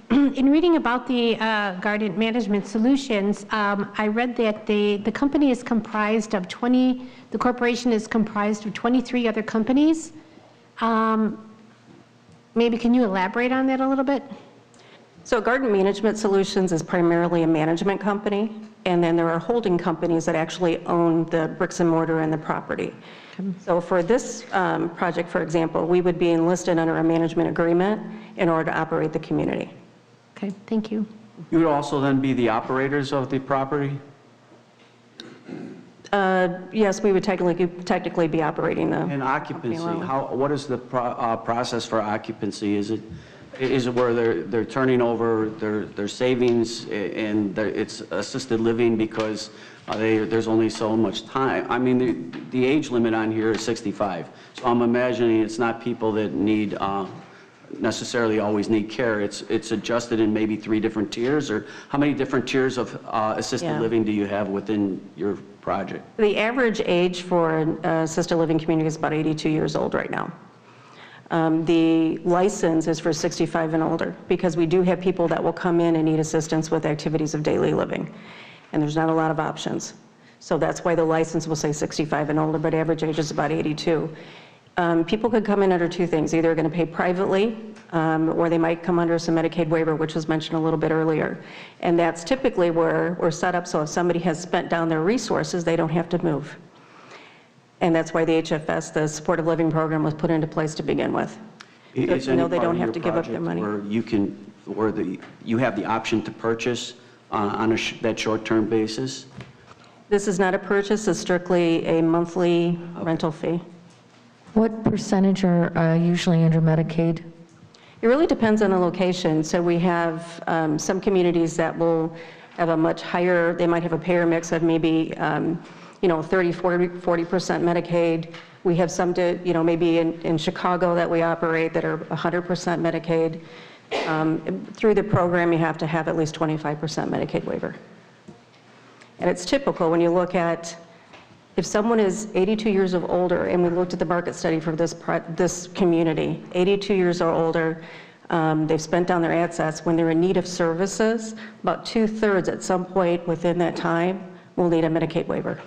In reading about the Garden Management Solutions, I read that the company is comprised of the corporation is comprised of 23 other companies. Maybe can you elaborate on that a little bit? So Garden Management Solutions is primarily a management company, and then there are holding companies that actually own the bricks and mortar and the property. So for this project, for example, we would be enlisted under a management agreement in order to operate the community. Okay, thank you. You would also then be the operators of the property? Yes, we would technically be operating the And occupancy, what is the process for occupancy? Is it where they're turning over their savings and it's assisted living because there's only so much time? I mean, the age limit on here is 65. So I'm imagining it's not people that need necessarily always need care. It's adjusted in maybe 3 different tiers, or how many different tiers of assisted Yeah. living do you have within your project? The average age for an assisted living community is about 82 years old right now. The license is for 65 and older, because we do have people that will come in and need assistance with activities of daily living, and there's not a lot of options. So that's why the license will say 65 and older, but average age is about 82. People could come in under 2 things. Either going to pay privately, or they might come under some Medicaid waiver, which was mentioned a little bit earlier. And that's typically where we're set up, so if somebody has spent down their resources, they don't have to move. And that's why the HFS, the supportive living program, was put into place to begin with. Is They any know they part don't of have your to give up their project money. where you have the option to purchase on that short-term basis? This is not a purchase, it's strictly a monthly rental fee. What percentage are usually under Medicaid? It really depends on the location. So we have some communities that will have a much higher, they might have a payer mix of maybe 30, 40% Medicaid. We have some, maybe in Chicago that we operate that are 100% Medicaid. Through the program, you have to have at least 25% Medicaid waiver. And it's typical when you look at, if someone is 82 years of older, and we looked at the market study for this community, 82 years or older, they've spent down their assets. When they're in need of services, about 2/3 at some point within that time will need a Medicaid waiver.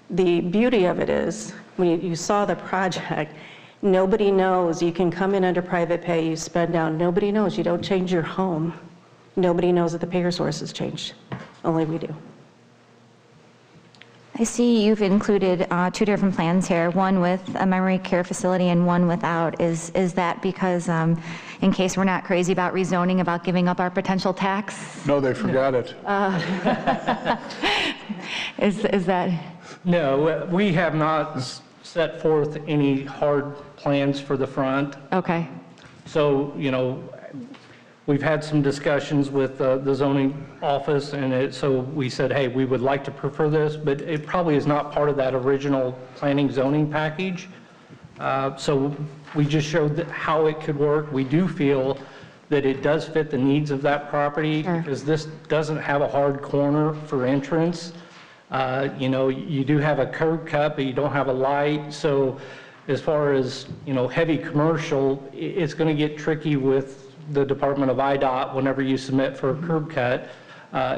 The beauty of it is, when you saw the project, nobody knows you can come in under private pay, you spend down, nobody knows you don't change your home. Nobody knows that the payer source has changed. Only we do. I see you've included 2 different plans here, one with a memory care facility and one without. Is that because, in case we're not crazy about rezoning, about giving up our potential tax? No, they forgot it. Is that? No, we have not set forth any hard plans for the front. Okay. So, we've had some discussions with the zoning office, and so we said, hey, we would like to prefer this, but it probably is not part of that original planning zoning package. So we just showed how it could work. We do feel that it does fit the needs of that property, because this doesn't have a hard corner for entrance. You do have a curb cut, but you don't have a light. So as far as, heavy commercial, it's going to get tricky with the Department of IDOT whenever you submit for a curb cut.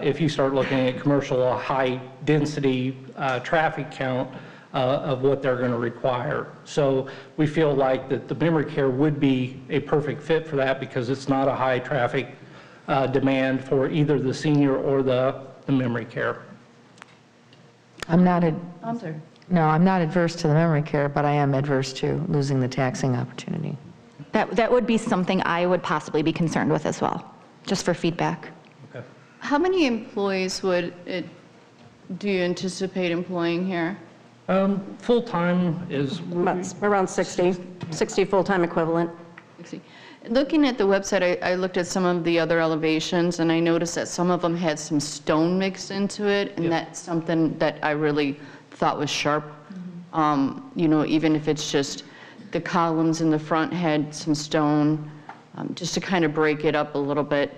If you start looking at commercial, a high density traffic count of what they're going to require. So we feel like that the memory care would be a perfect fit for that, because it's not a high traffic demand for either the senior or the memory care. I'm not I'm sorry. No, I'm not adverse to the memory care, but I am adverse to losing the taxing opportunity. That would be something I would possibly be concerned with as well, just for feedback. Okay. How many employees do you anticipate employing here? Full-time is around 60 full-time equivalent. Looking at the website, I looked at some of the other elevations, and I noticed that some of them had some stone mixed into it, and that's something that I really thought was sharp. Even if it's just the columns in the front had some stone, just to kind of break it up a little bit.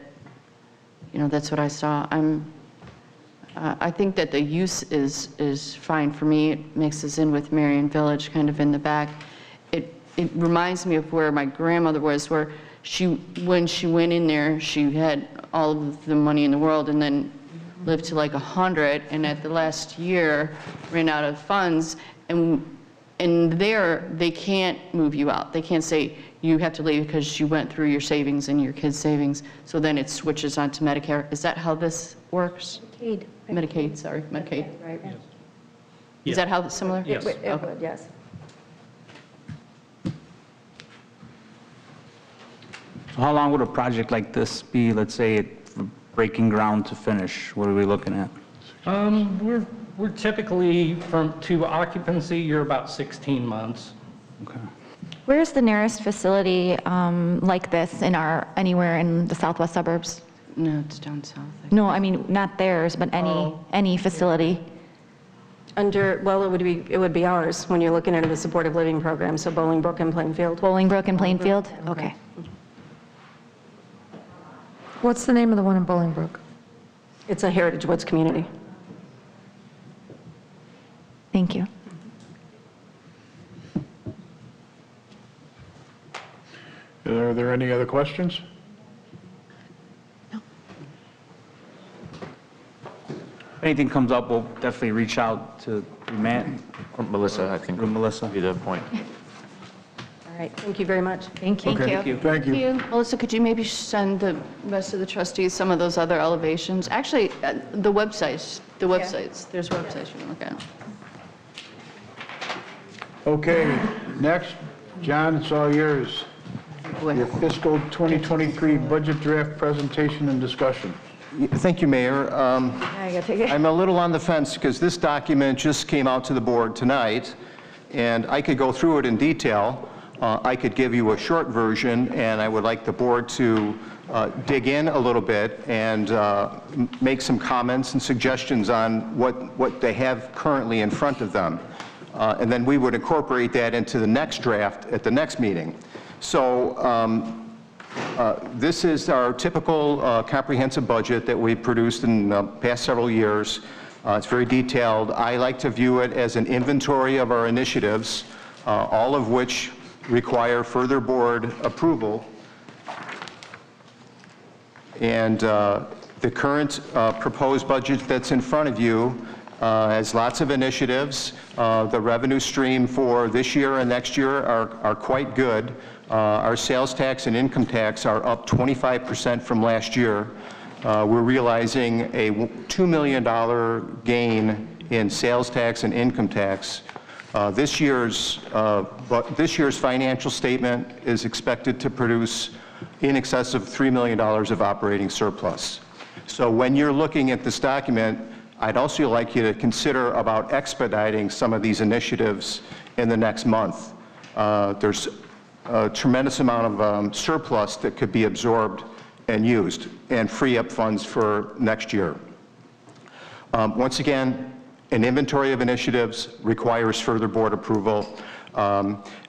That's what I saw. I think that the use is fine for me. It mixes in with Marion Village, kind of in the back. It reminds me of where my grandmother was, where when she went in there, she had all of the money in the world, and then lived to like 100, and at the last year ran out of funds, and there they can't move you out. They can't say you have to leave because you went through your savings and your kids' savings. So then it switches on to Medicare. Is that how this works? Medicaid, sorry, Medicaid. Right. Is that how it's similar? Yes. It would, yes. So how long would a project like this be, let's say, from breaking ground to finish? What are we looking at? We're typically to occupancy, you're about 16 months. Okay. Where's the nearest facility like this anywhere in the southwest suburbs? No, it's down south. No, I mean, not theirs, but any facility. Well, it would be ours when you're looking at a supportive living program, so Bolingbrook and Plainfield. Bolingbrook and Plainfield? Okay. What's the name of the one in Bolingbrook? It's a Heritage Woods community. Thank you. Are there any other questions? If anything comes up, we'll definitely reach out to Matt. Or Melissa, I think. Or Melissa. Would be the point. All right, thank you very much. Thank you. Okay, thank you. Melissa, could you maybe send the rest of the trustees some of those other elevations? Actually, the websites, there's websites you can look at. Okay, next, John, it's all yours. Your fiscal 2023 budget draft presentation and discussion. Thank you, Mayor. I'm a little on the fence because this document just came out to the board tonight, and I could go through it in detail. I could give you a short version, and I would like the board to dig in a little bit and make some comments and suggestions on what they have currently in front of them. And then we would incorporate that into the next draft at the next meeting. So this is our typical comprehensive budget that we've produced in the past several years. It's very detailed. I like to view it as an inventory of our initiatives, all of which require further board approval. And the current proposed budget that's in front of you has lots of initiatives. The revenue stream for this year and next year are quite good. Our sales tax and income tax are up 25% from last year. We're realizing a $2 million gain in sales tax and income tax. This year's financial statement is expected to produce in excess of $3 million of operating surplus. So when you're looking at this document, I'd also like you to consider about expediting some of these initiatives in the next month. There's a tremendous amount of surplus that could be absorbed and used and free up funds for next year. Once again, an inventory of initiatives requires further board approval.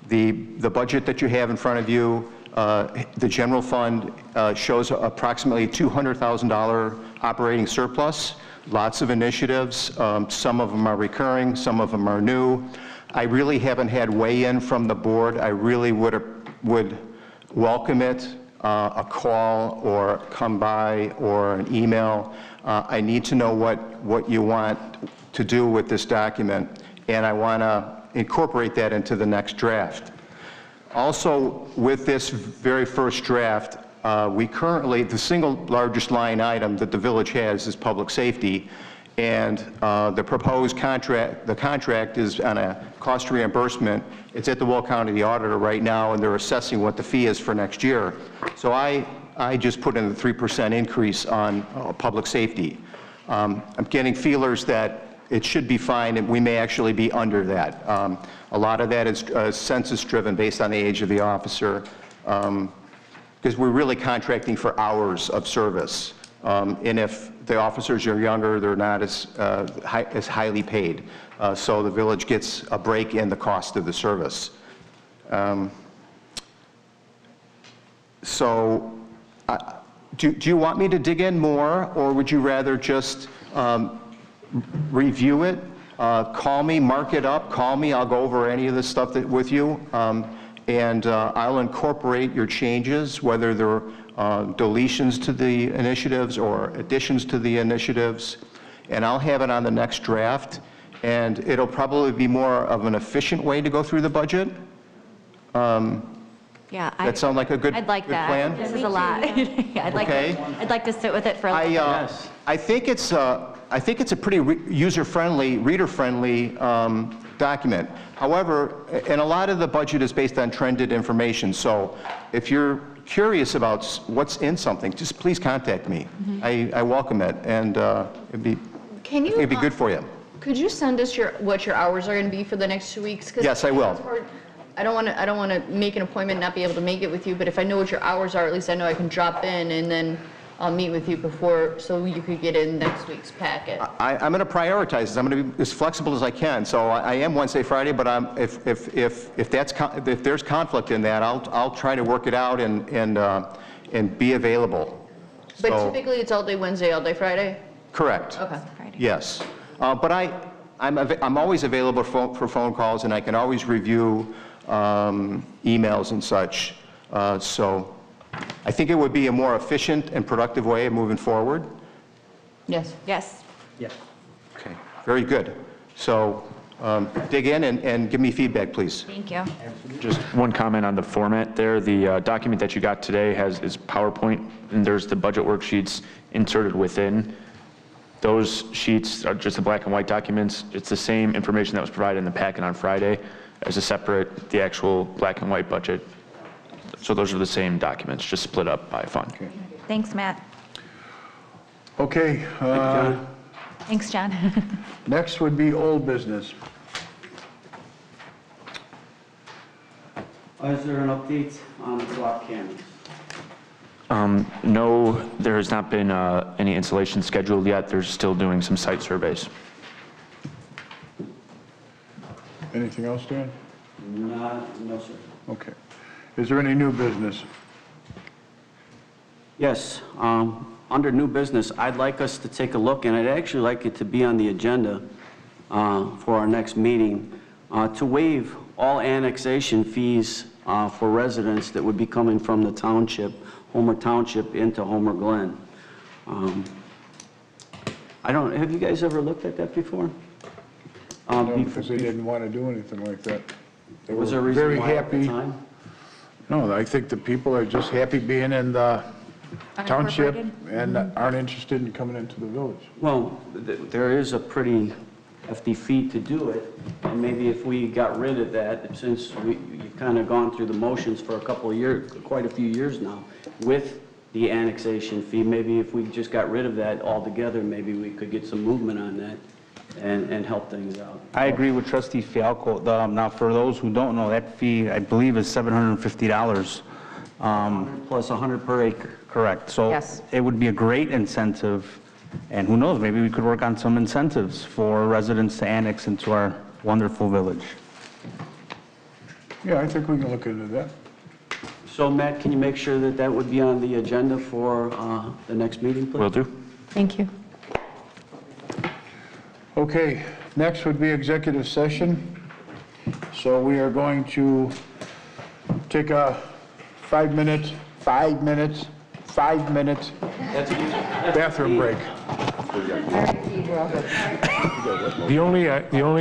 The budget that you have in front of you, the general fund shows approximately $200,000 operating surplus. Lots of initiatives. Some of them are recurring, some of them are new. I really haven't had weigh-in from the board. I really would welcome it, a call or come by or an email. I need to know what you want to do with this document, and I want to incorporate that into the next draft. Also, with this very first draft, we currently, the single largest line item that the village has is public safety, and the proposed contract, the contract is on a cost reimbursement. It's at the Will County the auditor right now, and they're assessing what the fee is for next year. So I just put in the 3% increase on public safety. I'm getting feelers that it should be fine, and we may actually be under that. A lot of that is census-driven based on the age of the officer, because we're really contracting for hours of service. And if the officers are younger, they're not as highly paid. So the village gets a break in the cost of the service. Do you want me to dig in more, or would you rather just review it? Call me, mark it up, call me, I'll go over any of this stuff with you. And I'll incorporate your changes, whether they're deletions to the initiatives or additions to the initiatives, and I'll have it on the next draft, and it'll probably be more of an efficient way to go through the budget. Yeah, that sound like a good plan? I'd like that. This is a lot. I'd like to sit with it for a little bit. I think it's a pretty user-friendly, reader-friendly document. However, and a lot of the budget is based on trended information, so if you're curious about what's in something, just please contact me. I welcome it, and it'd be good for you. Could you send us what your hours are going to be for the next 2 weeks? Yes, I will. I don't want to make an appointment and not be able to make it with you, but if I know what your hours are, at least I know I can drop in and then meet with you before, so you could get in next week's packet. I'm going to prioritize this. I'm going to be as flexible as I can. So I am Wednesday, Friday, but if there's conflict in that, I'll try to work it out and be available. But So- typically, it's all day Wednesday, all day Friday? Correct. Okay. Yes. But I'm always available for phone calls, and I can always review emails and such. So I think it would be a more efficient and productive way of moving forward. Yes. Yes. Yes. Okay, very good. So dig in and give me feedback, please. Thank you. Just one comment on the format there. The document that you got today is PowerPoint, and there's the budget worksheets inserted within. Those sheets are just the black and white documents. It's the same information that was provided in the packet on Friday as a separate, the actual black and white budget. So those are the same documents, just split up by fund. Okay. Thanks, Matt. Okay. Thanks, John. Next would be old business. Is there an update on the block cameras? No, there has not been any installation scheduled yet. They're still doing some site surveys. Anything else, Dan? No, sir. Okay. Is there any new business? Yes, under new business, I'd like us to take a look, and I'd actually like it to be on the agenda for our next meeting, to waive all annexation fees for residents that would be coming from the township, Homer Township into Homer Glen. Have you guys ever looked at that before? No, because they didn't want to do anything like that. They Was were there a reason very why at the happy. time? No, I think the people are just happy being in the township and aren't interested in coming into the village. Well, there is a pretty hefty fee to do it, and maybe if we got rid of that, since you've kind of gone through the motions for a couple of years, quite a few years now, with the annexation fee, maybe if we just got rid of that altogether, maybe we could get some movement on that and help things out. I agree with Trustee Fialko. Now, for those who don't know, that fee, I believe, is $750. Plus 100 per acre. Correct. So Yes. it would be a great incentive, and who knows, maybe we could work on some incentives for residents to annex into our wonderful village. Yeah, I think we can look into that. So Matt, can you make sure that that would be on the agenda for the next meeting, please? Will do. Thank you. Okay, next would be executive session. So we are going to take a 5 minute bathroom break. The only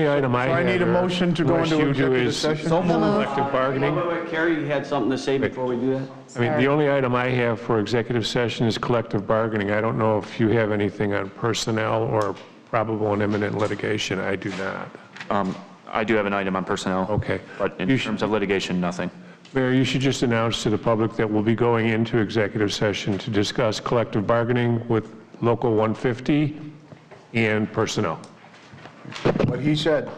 item I So I have need a here, motion to go unless into you do, executive is session. collective bargaining. Wait, Carrie, you had something to say before we do that? I mean, the only item I have for executive session is collective bargaining. I don't know if you have anything on personnel or probable and imminent litigation. I do not. I do have an item on personnel. Okay. But in terms of litigation, nothing. Mayor, you should just announce to the public that we'll be going into executive session to discuss collective bargaining with Local 150 and personnel. What he said.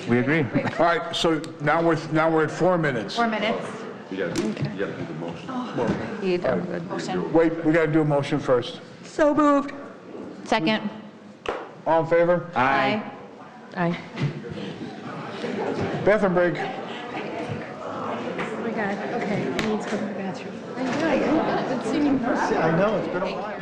We agree. All right, so now we're at 4 minutes. 4 minutes. You got to do the motion. Wait, we got to do a motion first. So moved. Second. All in favor? Aye. Aye. Bathroom break. Oh my God, okay, I need to go to the bathroom. I know, it's been a while.